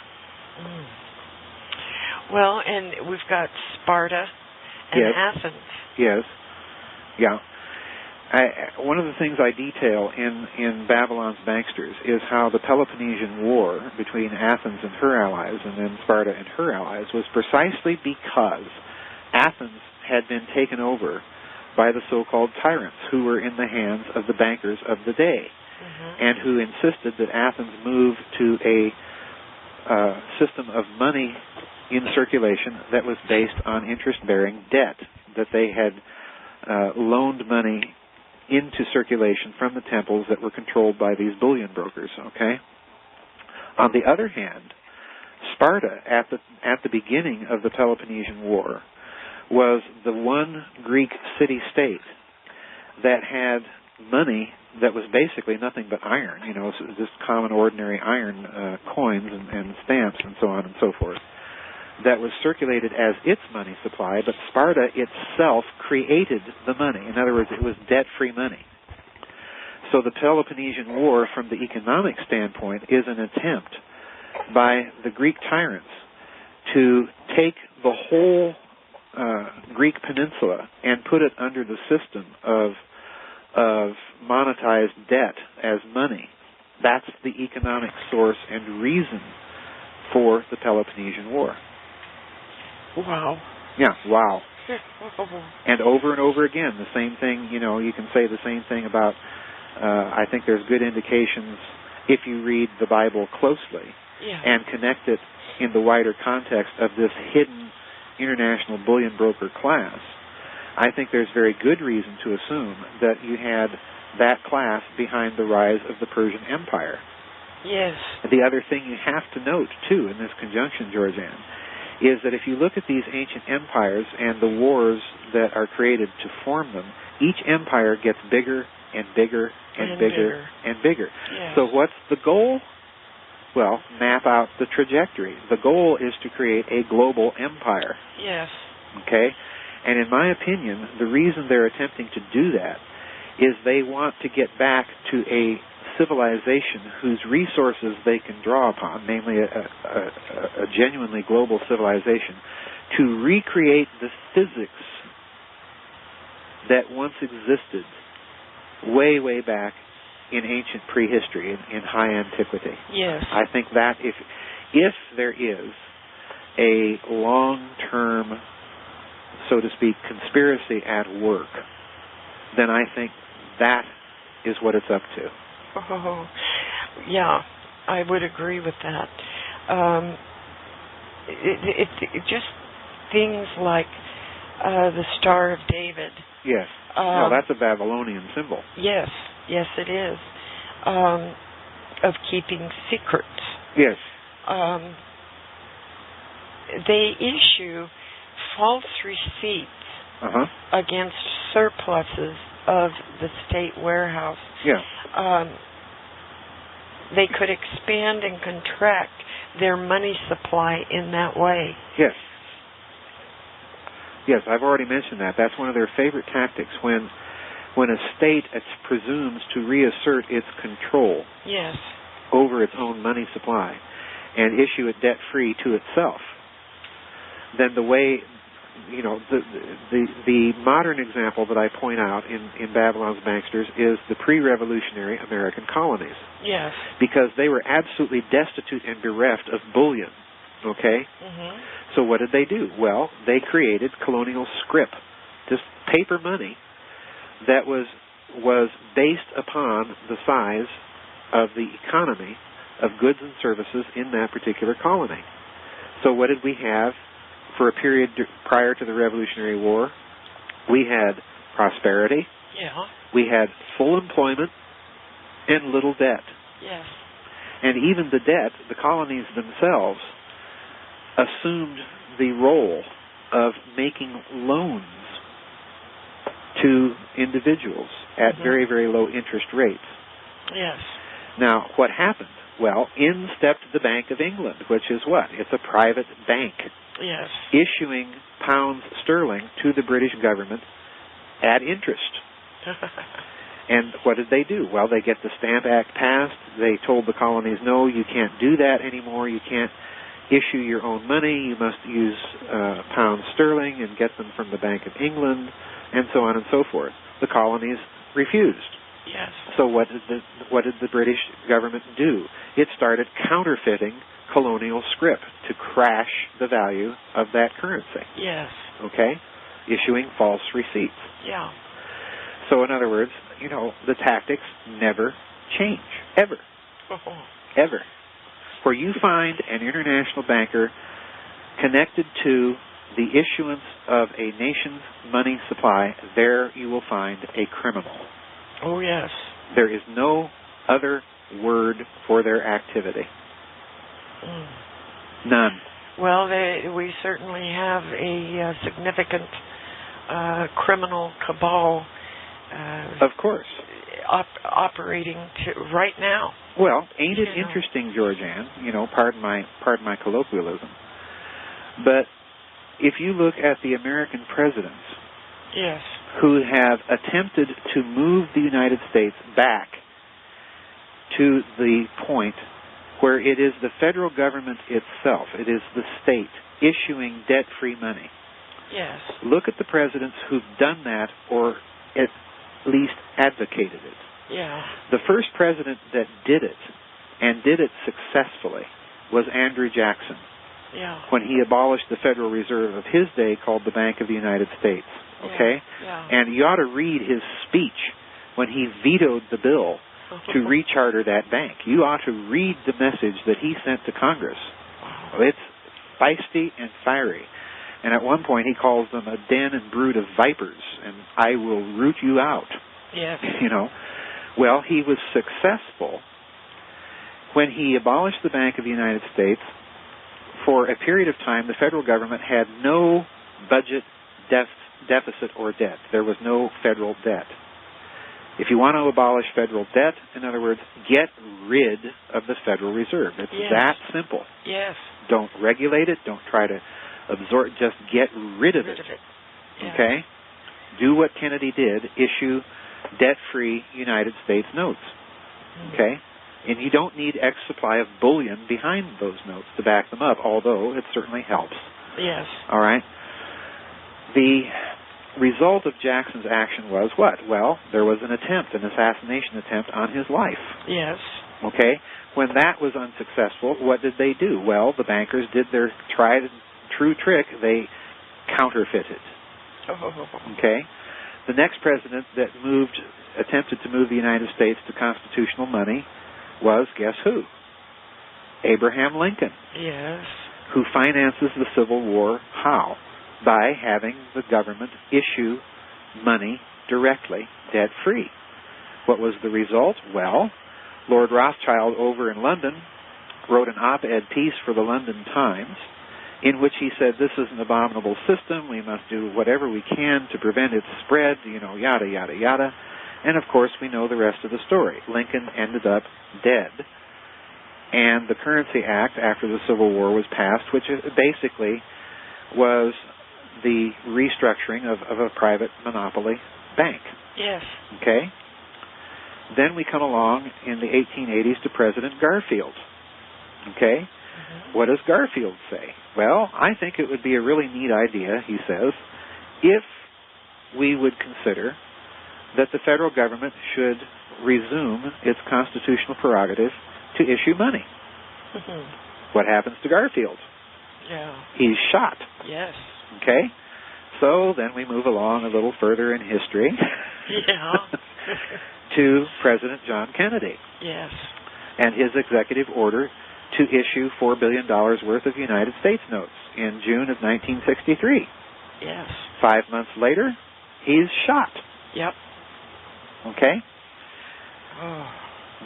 Well, and we've got Sparta and Athens. Yes. Yeah. One of the things I detail in Babylon's Banksters is how the Peloponnesian War between Athens and her allies and then Sparta and her allies was precisely because Athens had been taken over by the so-called tyrants who were in the hands of the bankers of the day and who insisted that Athens move to a system of money in circulation that was based on interest-bearing debt, that they had loaned money into circulation from the temples that were controlled by these bullion brokers, okay? On the other hand, Sparta, at the beginning of the Peloponnesian War, was the one Greek city-state that had money that was basically nothing but iron, just common, ordinary iron coins and stamps and so on and so forth, that was circulated as its money supply, but Sparta itself created the money. In other words, it was debt-free money. So the Peloponnesian War, from the economic standpoint, is an attempt by the Greek tyrants to take the whole Greek peninsula and put it under the system of monetized debt as money. That's the economic source and reason for the Peloponnesian War. Wow. Yeah, wow. And over again, the same thing, you can say the same thing about, I think there's good indications if you read the Bible closely and connect it in the wider context of this hidden international bullion broker class. I think there's very good reason to assume that you had that class behind the rise of the Persian Empire. Yes. The other thing you have to note, too, in this conjunction, GeorgeAnn, is that if you look at these ancient empires and the wars that are created to form them, each empire gets bigger and bigger and bigger and bigger. Yes. So what's the goal? Well, map out the trajectory. The goal is to create a global empire. Yes. Okay? And in my opinion, the reason they're attempting to do that is they want to get back to a civilization whose resources they can draw upon, namely a genuinely global civilization, to recreate the physics that once existed way, way back in ancient prehistory, in high antiquity. Yes. I think that if there is a long-term, so to speak, conspiracy at work, then I think that is what it's up to. Oh, yeah, I would agree with that. It just things like the Star of David. Yes. No, that's a Babylonian symbol. Yes, yes, it is. Of keeping secrets. Yes. They issue false receipts against surpluses of the state warehouse. Yeah. They could expand and contract their money supply in that way. Yes. Yes, I've already mentioned that. That's one of their favorite tactics when a state presumes to reassert its control yes. over its own money supply and issue it debt-free to itself. Then the way, the modern example that I point out in Babylon's Banksters is the pre-revolutionary American colonies. Yes. Because they were absolutely destitute and bereft of bullion. Okay? Mm-hmm. So what did they do? Well, they created colonial scrip, just paper money that was based upon the size of the economy of goods and services in that particular colony. So what did we have for a period prior to the Revolutionary War? We had prosperity. Yeah. We had full employment and little debt. Yes. And even the debt, the colonies themselves assumed the role of making loans to individuals at very, very low interest rates. Yes. Now, what happened? Well, in stepped the Bank of England, which is what? It's a private bank. Yes. Issuing pounds sterling to the British government at interest. And what did they do? Well, they get the Stamp Act passed. They told the colonies, no, you can't do that anymore. You can't issue your own money. You must use pounds sterling and get them from the Bank of England, and so on and so forth. The colonies refused. Yes. So what did the British government do? It started counterfeiting colonial scrip to crash the value of that currency. Yes. Okay? Issuing false receipts. Yeah. So in other words, the tactics never change. Ever. Ever. Where you find an international banker connected to the issuance of a nation's money supply, there you will find a criminal. Oh, yes. There is no other word for their activity. None. Well, we certainly have a significant criminal cabal. Of course. Operating right now. Well, ain't it interesting, GeorgeAnn? Pardon my colloquialism. But if you look at the American presidents, yes, who have attempted to move the United States back to the point where it is the federal government itself, it is the state, issuing debt-free money. Yes. Look at the presidents who've done that or at least advocated it. Yeah. The first president that did it, and did it successfully, was Andrew Jackson. Yeah. When he abolished the Federal Reserve of his day called the Bank of the United States. Okay? Yeah. And you ought to read his speech when he vetoed the bill to recharter that bank. You ought to read the message that he sent to Congress. Wow. It's feisty and fiery. And at one point he calls them a den and brood of vipers, and I will root you out. Yes. Well, he was successful when he abolished the Bank of the United States for a period of time, the federal government had no budget deficit or debt. There was no federal debt. If you want to abolish federal debt, in other words, get rid of the Federal Reserve. It's that simple. Yes. Don't regulate it. Don't try to absorb. Just get rid of it. Yeah. Okay? Do what Kennedy did. Issue debt-free United States notes. Okay? And you don't need X supply of bullion behind those notes to back them up, although it certainly helps. Yes. All right? The result of Jackson's action was what? Well, there was an assassination attempt on his life. Yes. Okay? When that was unsuccessful, what did they do? Well, the bankers did their tried and true trick. They counterfeited. Okay? The next president that attempted to move the United States to constitutional money was, guess who? Abraham Lincoln. Yes. Who finances the Civil War. How? By having the government issue money directly, debt-free. What was the result? Well, Lord Rothschild over in London wrote an op-ed piece for the London Times in which he said, this is an abominable system, we must do whatever we can to prevent its spread, yada, yada, yada. And, of course, we know the rest of the story. Lincoln ended up dead. And the Currency Act, after the Civil War was passed, which basically was the restructuring of a private monopoly bank. Yes. Okay? Then we come along in the 1880s to President Garfield. Okay? Mm-hmm. What does Garfield say? Well, I think it would be a really neat idea, he says, if we would consider that the federal government should resume its constitutional prerogative to issue money. Mm-hmm. What happens to Garfield? Yeah. He's shot. Yes. Okay? So then we move along a little further in history. Yeah. To President John Kennedy. Yes. And his executive order to issue $4 billion worth of United States notes in June of 1963. Yes. 5 months later, he's shot. Yep. Okay? Oh.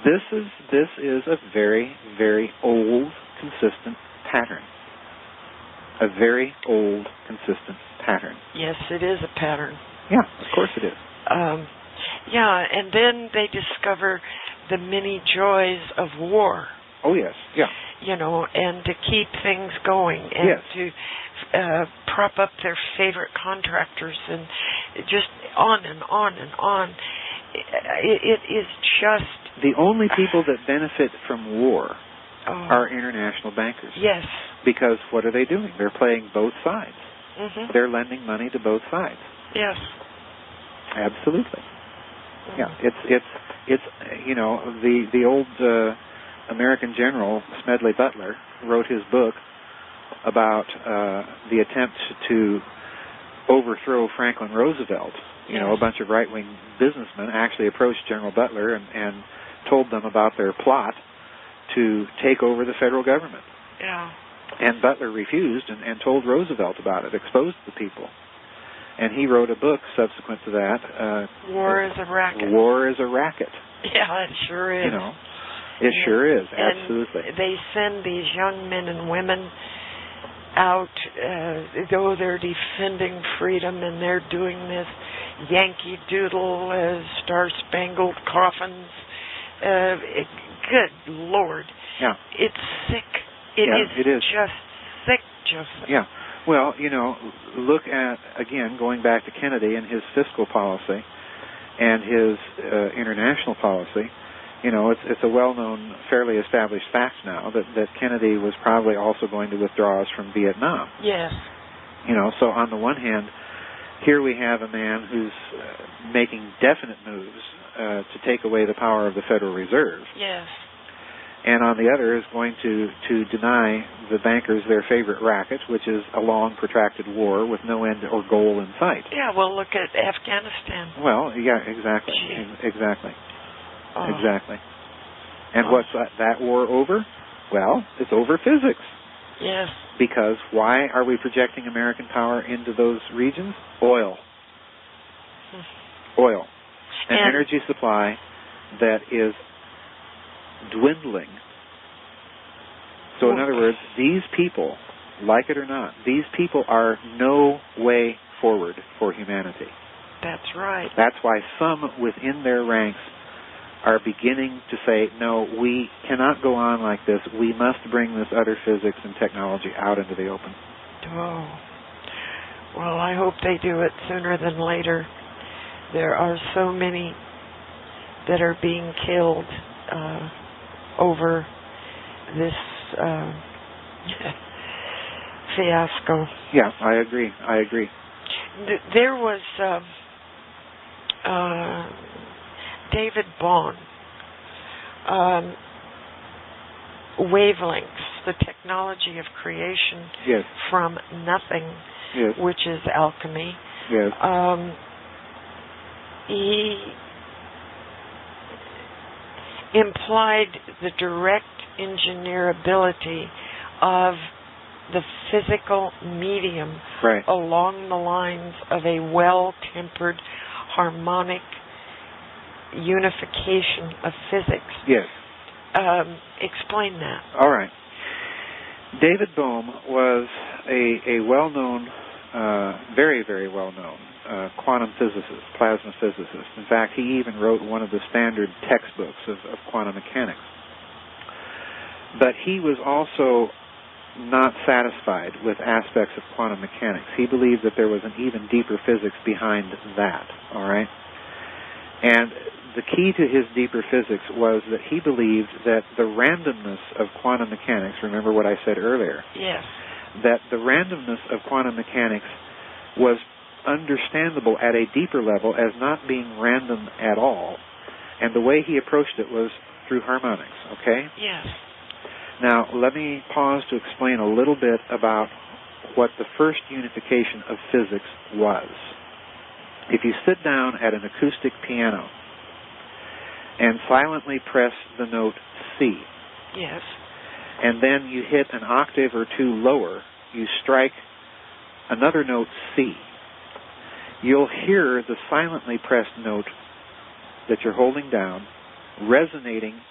This is a very, very old, consistent pattern. A very old, consistent pattern. Yes, it is a pattern. Yeah, of course it is. Yeah, and then they discover the many joys of war. Oh, yes, yeah. And to keep things going and to prop up their favorite contractors and just on and on and on. It is just... The only people that benefit from war are international bankers. Yes. Because what are they doing? They're playing both sides. Mm-hmm. They're lending money to both sides. Yes. Absolutely. Mm-hmm. Yeah, it's the old American general Smedley Butler wrote his book about the attempt to overthrow Franklin Roosevelt. A bunch of right-wing businessmen actually approached General Butler and told them about their plot to take over the federal government. Yeah. And Butler refused and told Roosevelt about it, exposed the people. And he wrote a book subsequent to that. War is a Racket. War is a Racket. Yeah, it sure is. It sure is, and absolutely. They send these young men and women out, though they're defending freedom, and they're doing this Yankee Doodle, Star-Spangled Coffins. Good Lord. Yeah. It's sick. It is just sick, Joseph. Yeah. Well, look at, again, going back to Kennedy and his fiscal policy and his international policy. It's a well-known, fairly established fact now that Kennedy was probably also going to withdraw us from Vietnam. Yes. So on the one hand, here we have a man who's making definite moves to take away the power of the Federal Reserve. Yes. And on the other is going to deny the bankers their favorite racket, which is a long, protracted war with no end or goal in sight. Yeah, well, look at Afghanistan. Well, yeah, exactly. Gee. Exactly. Exactly. And what's that war over? Well, it's over physics. Yes. Because why are we projecting American power into those regions? Oil. Oil. An energy supply that is dwindling. So in other words, these people like it or not, these people are no way forward for humanity. That's right. That's why some within their ranks are beginning to say, no, we cannot go on like this. We must bring this other physics and technology out into the open. Oh. Well, I hope they do it sooner than later. There are so many that are being killed over this fiasco. Yeah, I agree. There was David Bohm, wavelengths, the technology of creation yes. from nothing, yes. which is alchemy. Yes. He implied the direct engineerability of the physical medium right. along the lines of a well-tempered, harmonic unification of physics. Yes. Explain that. All right. David Bohm was a well-known, very, very well-known quantum physicist, plasma physicist. In fact, he even wrote one of the standard textbooks of quantum mechanics. But he was also not satisfied with aspects of quantum mechanics. He believed that there was an even deeper physics behind that, all right? And the key to his deeper physics was that he believed that the randomness of quantum mechanics, remember what I said earlier? Yes. That the randomness of quantum mechanics was understandable at a deeper level as not being random at all. And the way he approached it was through harmonics, okay? Yes. Now, let me pause to explain a little bit about what the first unification of physics was. If you sit down at an acoustic piano and silently press the note C, yes, and then you hit an octave or two lower, you strike another note C, you'll hear the silently pressed note that you're holding down resonating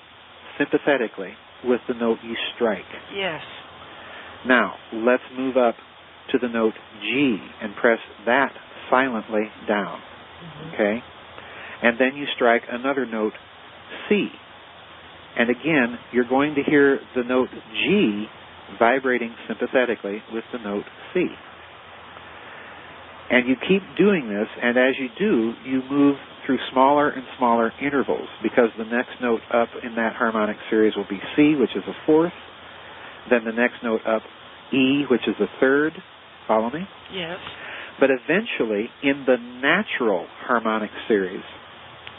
sympathetically with the note you strike. Yes. Now, let's move up to the note G and press that silently down. Mm-hmm. Okay? And then you strike another note C. And again, you're going to hear the note G vibrating sympathetically with the note C. And you keep doing this, and as you do, you move through smaller and smaller intervals, because the next note up in that harmonic series will be C, which is a fourth. Then the next note up, E, which is a third. Follow me? Yes. But eventually, in the natural harmonic series,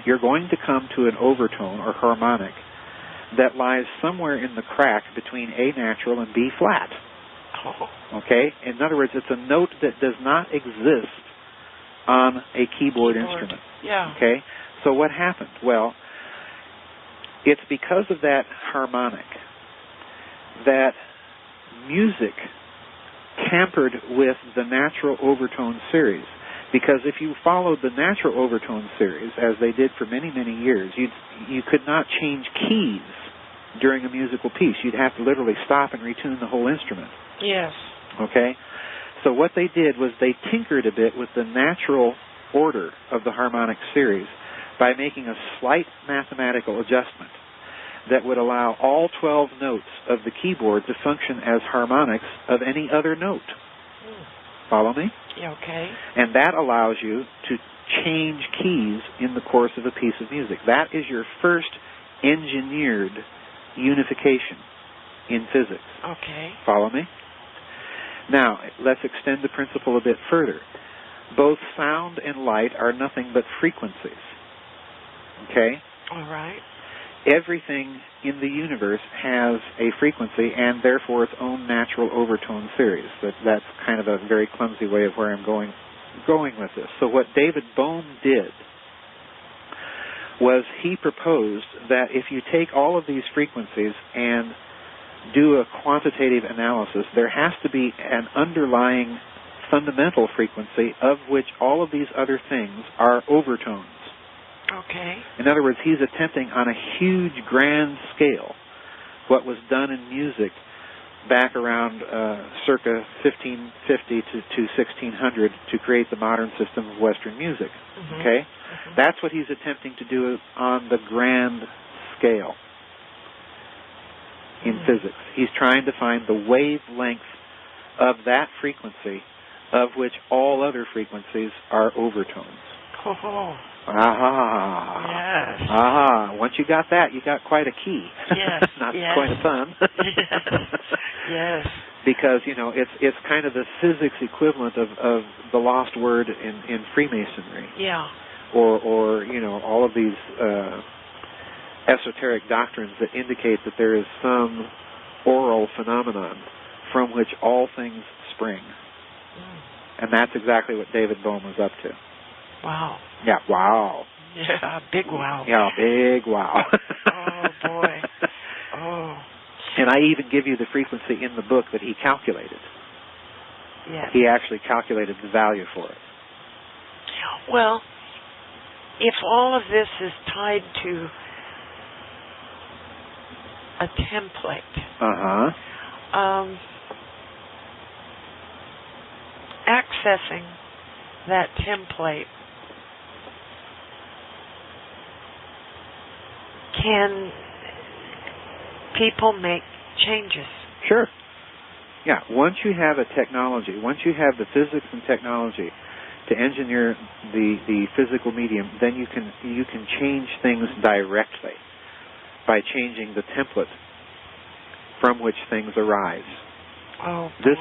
you're going to come to an overtone or harmonic that lies somewhere in the crack between A natural and B flat. Okay? In other words, it's a note that does not exist on a keyboard instrument. Yeah. Okay? So what happened? Well, it's because of that harmonic that music tampered with the natural overtone series. Because if you followed the natural overtone series, as they did for many, many years, you could not change keys during a musical piece. You'd have to literally stop and retune the whole instrument. Yes. Okay? So what they did was they tinkered a bit with the natural order of the harmonic series by making a slight mathematical adjustment that would allow all 12 notes of the keyboard to function as harmonics of any other note. Follow me? Okay. And that allows you to change keys in the course of a piece of music. That is your first engineered unification in physics. Okay. Follow me? Now, let's extend the principle a bit further. Both sound and light are nothing but frequencies. Okay? All right. Everything in the universe has a frequency and therefore its own natural overtone series. That's kind of a very clumsy way of where I'm going with this. So what David Bohm did was he proposed that if you take all of these frequencies and do a quantitative analysis, there has to be an underlying fundamental frequency of which all of these other things are overtones. Okay. In other words, he's attempting on a huge, grand scale what was done in music back around circa 1550 to 1600 to create the modern system of Western music. Mm-hmm. Okay? Mm-hmm. That's what he's attempting to do on the grand scale in physics. He's trying to find the wavelength of that frequency of which all other frequencies are overtones. Oh. Aha. Yes. Aha. Once you got that, you got quite a key. Yes. Not yes. quite fun. Yes. Yes. Because, it's kind of the physics equivalent of the lost word in Freemasonry. Yeah. Or all of these esoteric doctrines that indicate that there is some oral phenomenon from which all things spring. And that's exactly what David Bohm was up to. Wow. Yeah, wow. Yeah, big wow. Yeah, big wow. Oh, boy. Oh. And I even give you the frequency in the book that he calculated. Yeah. He actually calculated the value for it. Well, if all of this is tied to a template, Uh-huh. Accessing that template, can people make changes? Sure. Yeah, once you have a technology, once you have the physics and technology to engineer the physical medium, then you can change things directly by changing the template from which things arise. Oh, boy.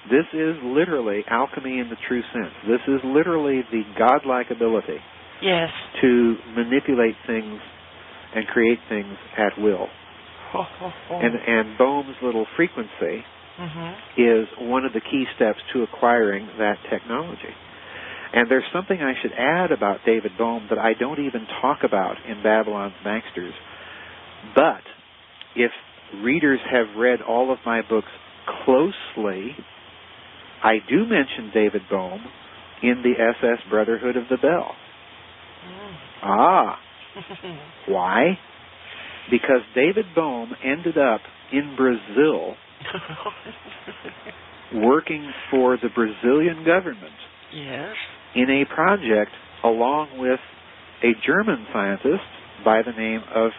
This is literally alchemy in the true sense. This is literally the godlike ability Yes. to manipulate things and create things at will. And Bohm's little frequency is one of the key steps to acquiring that technology. And there's something I should add about David Bohm that I don't even talk about in Babylon's Banksters. But if readers have read all of my books closely, I do mention David Bohm in the SS Brotherhood of the Bell. Why? Because David Bohm ended up in Brazil working for the Brazilian government. Yes. In a project along with a German scientist by the name of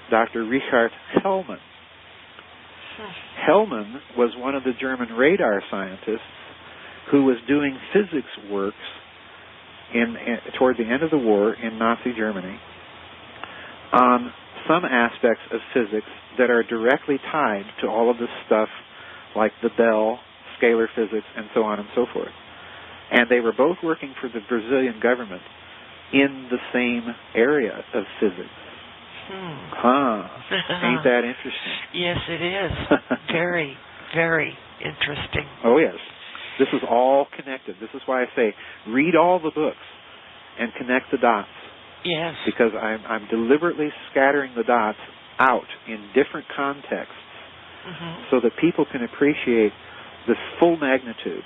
Dr. Richard Hellman. Hellman was one of the German radar scientists who was doing physics works toward the end of the war in Nazi Germany on some aspects of physics that are directly tied to all of this stuff like the Bell, scalar physics, and so on and so forth. And they were both working for the Brazilian government in the same area of physics. Ain't that interesting? Yes, it is. Very, very interesting. Oh, yes. This is all connected. This is why I say read all the books and connect the dots. Yes. Because I'm deliberately scattering the dots out in different contexts so that people can appreciate the full magnitude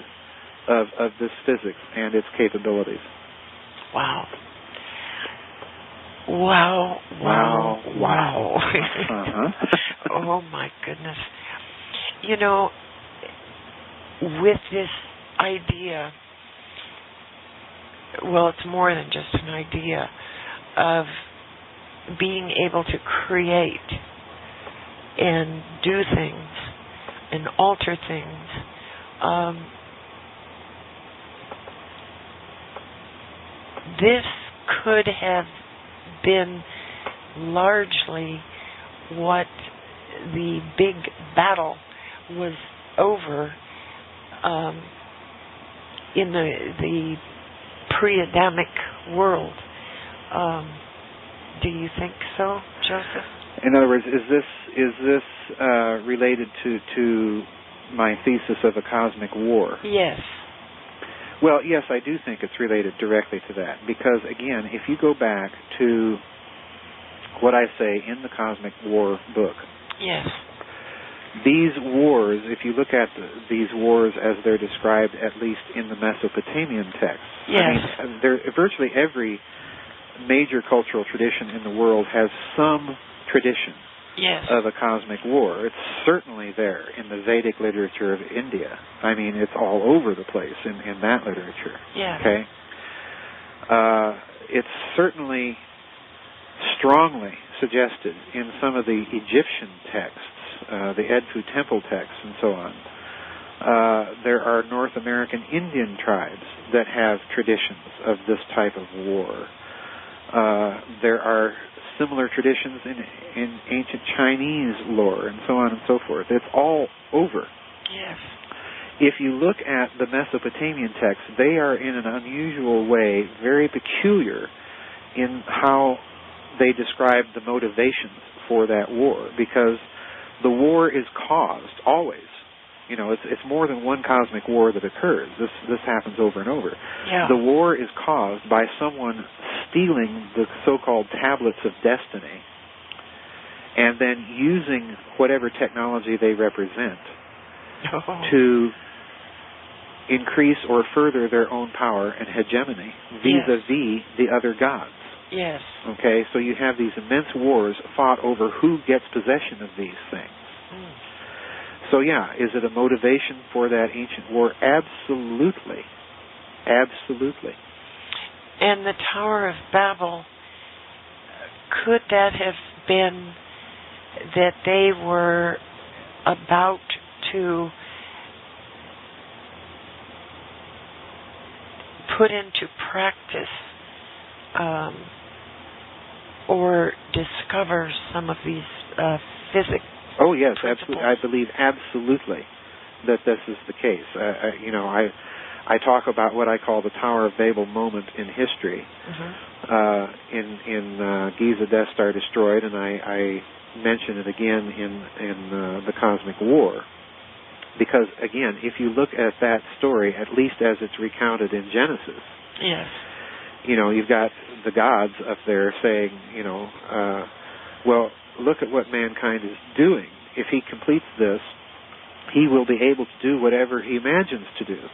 of this physics and its capabilities. Wow. Wow, wow, wow. Oh, my goodness. With this idea, well, it's more than just an idea, of being able to create and do things and alter things, this could have been largely what the big battle was over in the pre-Adamic world. Do you think so, Joseph? In other words, is this related to my thesis of a cosmic war? Yes. Well, yes, I do think it's related directly to that. Because, again, if you go back to what I say in the Cosmic War book, yes, these wars, if you look at these wars as they're described, at least in the Mesopotamian texts, yes, I mean, virtually every major cultural tradition in the world has some tradition of a cosmic war. It's certainly there in the Vedic literature of India. I mean, it's all over the place in that literature. Yeah. Okay? It's certainly strongly suggested in some of the Egyptian texts, the Edfu temple texts and so on. There are North American Indian tribes that have traditions of this type of war. There are similar traditions in ancient Chinese lore and so on and so forth. It's all over. Yes. If you look at the Mesopotamian texts, they are in an unusual way very peculiar in how they describe the motivations for that war, because the war is caused always. You know, it's more than one cosmic war that occurs. This happens over and over. Yeah. The war is caused by someone stealing the so-called tablets of destiny and then using whatever technology they represent to increase or further their own power and hegemony vis-a-vis the other gods. Yes. Okay, so you have these immense wars fought over who gets possession of these things. Mm. So yeah, is it a motivation for that ancient war? Absolutely. Absolutely. And the Tower of Babel, could that have been that they were about to put into practice or discover some of these physics? Oh yes, principles? absolutely. I believe absolutely that this is the case. I talk about what I call the Tower of Babel moment in history. Mm-hmm. In Giza Death Star Destroyed, and I mention it again in the Cosmic War, because again, if you look at that story, at least as it's recounted in Genesis, yes, you know, you've got the gods up there saying, you know, well, look at what mankind is doing. If he completes this, he will be able to do whatever he imagines to do.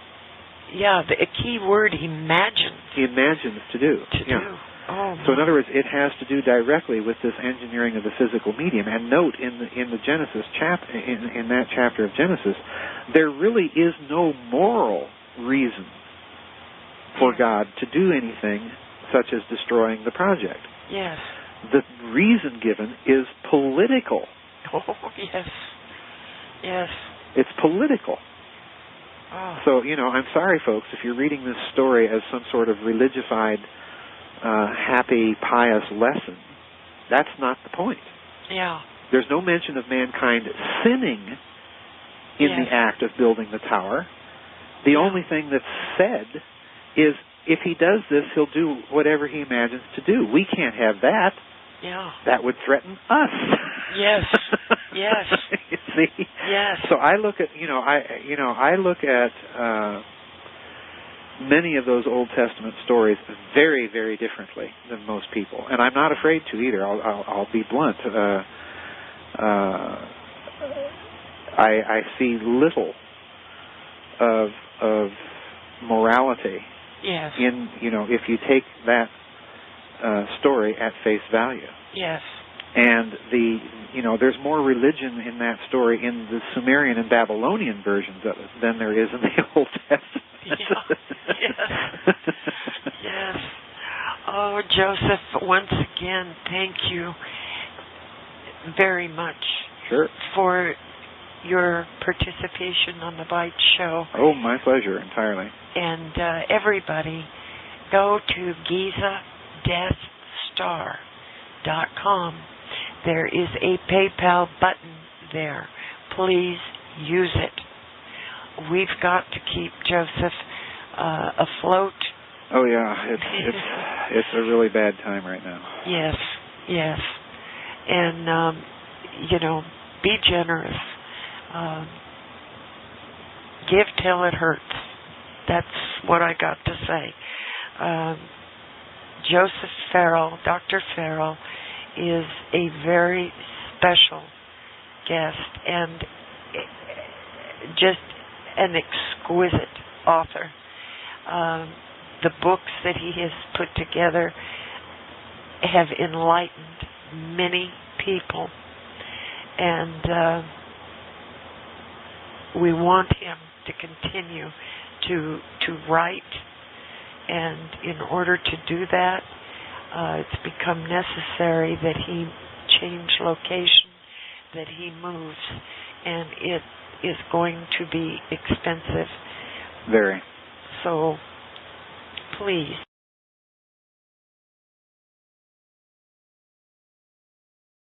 Yeah, the key word, imagines. He imagines to do. Do. Oh, so in other words, it has to do directly with this engineering of the physical medium. And note in the Genesis in that chapter of Genesis, there really is no moral reason for God to do anything such as destroying the project. Yes. The reason given is political. Oh, yes. Yes. It's political. Oh. So, you know, I'm sorry, folks, if you're reading this story as some sort of religified, happy, pious lesson, that's not the point. Yeah. There's no mention of mankind sinning in the act of building the tower. The only thing that's said is if he does this, he'll do whatever he imagines to do. We can't have that. Yeah. That would threaten us. Yes. Yes. You see? Yes. So I look at, I look at many of those Old Testament stories very, very differently than most people, and I'm not afraid to either. I'll be blunt. I see little of morality. Yes. In, if you take that story at face value. Yes. And there's more religion in that story in the Sumerian and Babylonian versions of it than there is in the Old Testament. Yeah. Yes. Yes. Oh, Joseph, once again, thank you very much. Sure. For your participation on the Byte show. Oh, my pleasure, entirely. And everybody, go to GizaDeathStar.com. There is a PayPal button there. Please use it. We've got to keep Joseph afloat. Oh yeah, it's a really bad time right now. Yes, yes, and be generous. Give till it hurts. That's what I got to say. Joseph Farrell, Dr. Farrell, is a very special guest and just an exquisite author. The books that he has put together have enlightened many people, and we want him to continue to write. And in order to do that, it's become necessary that he change location, that he moves, and it is going to be expensive. Very. So, please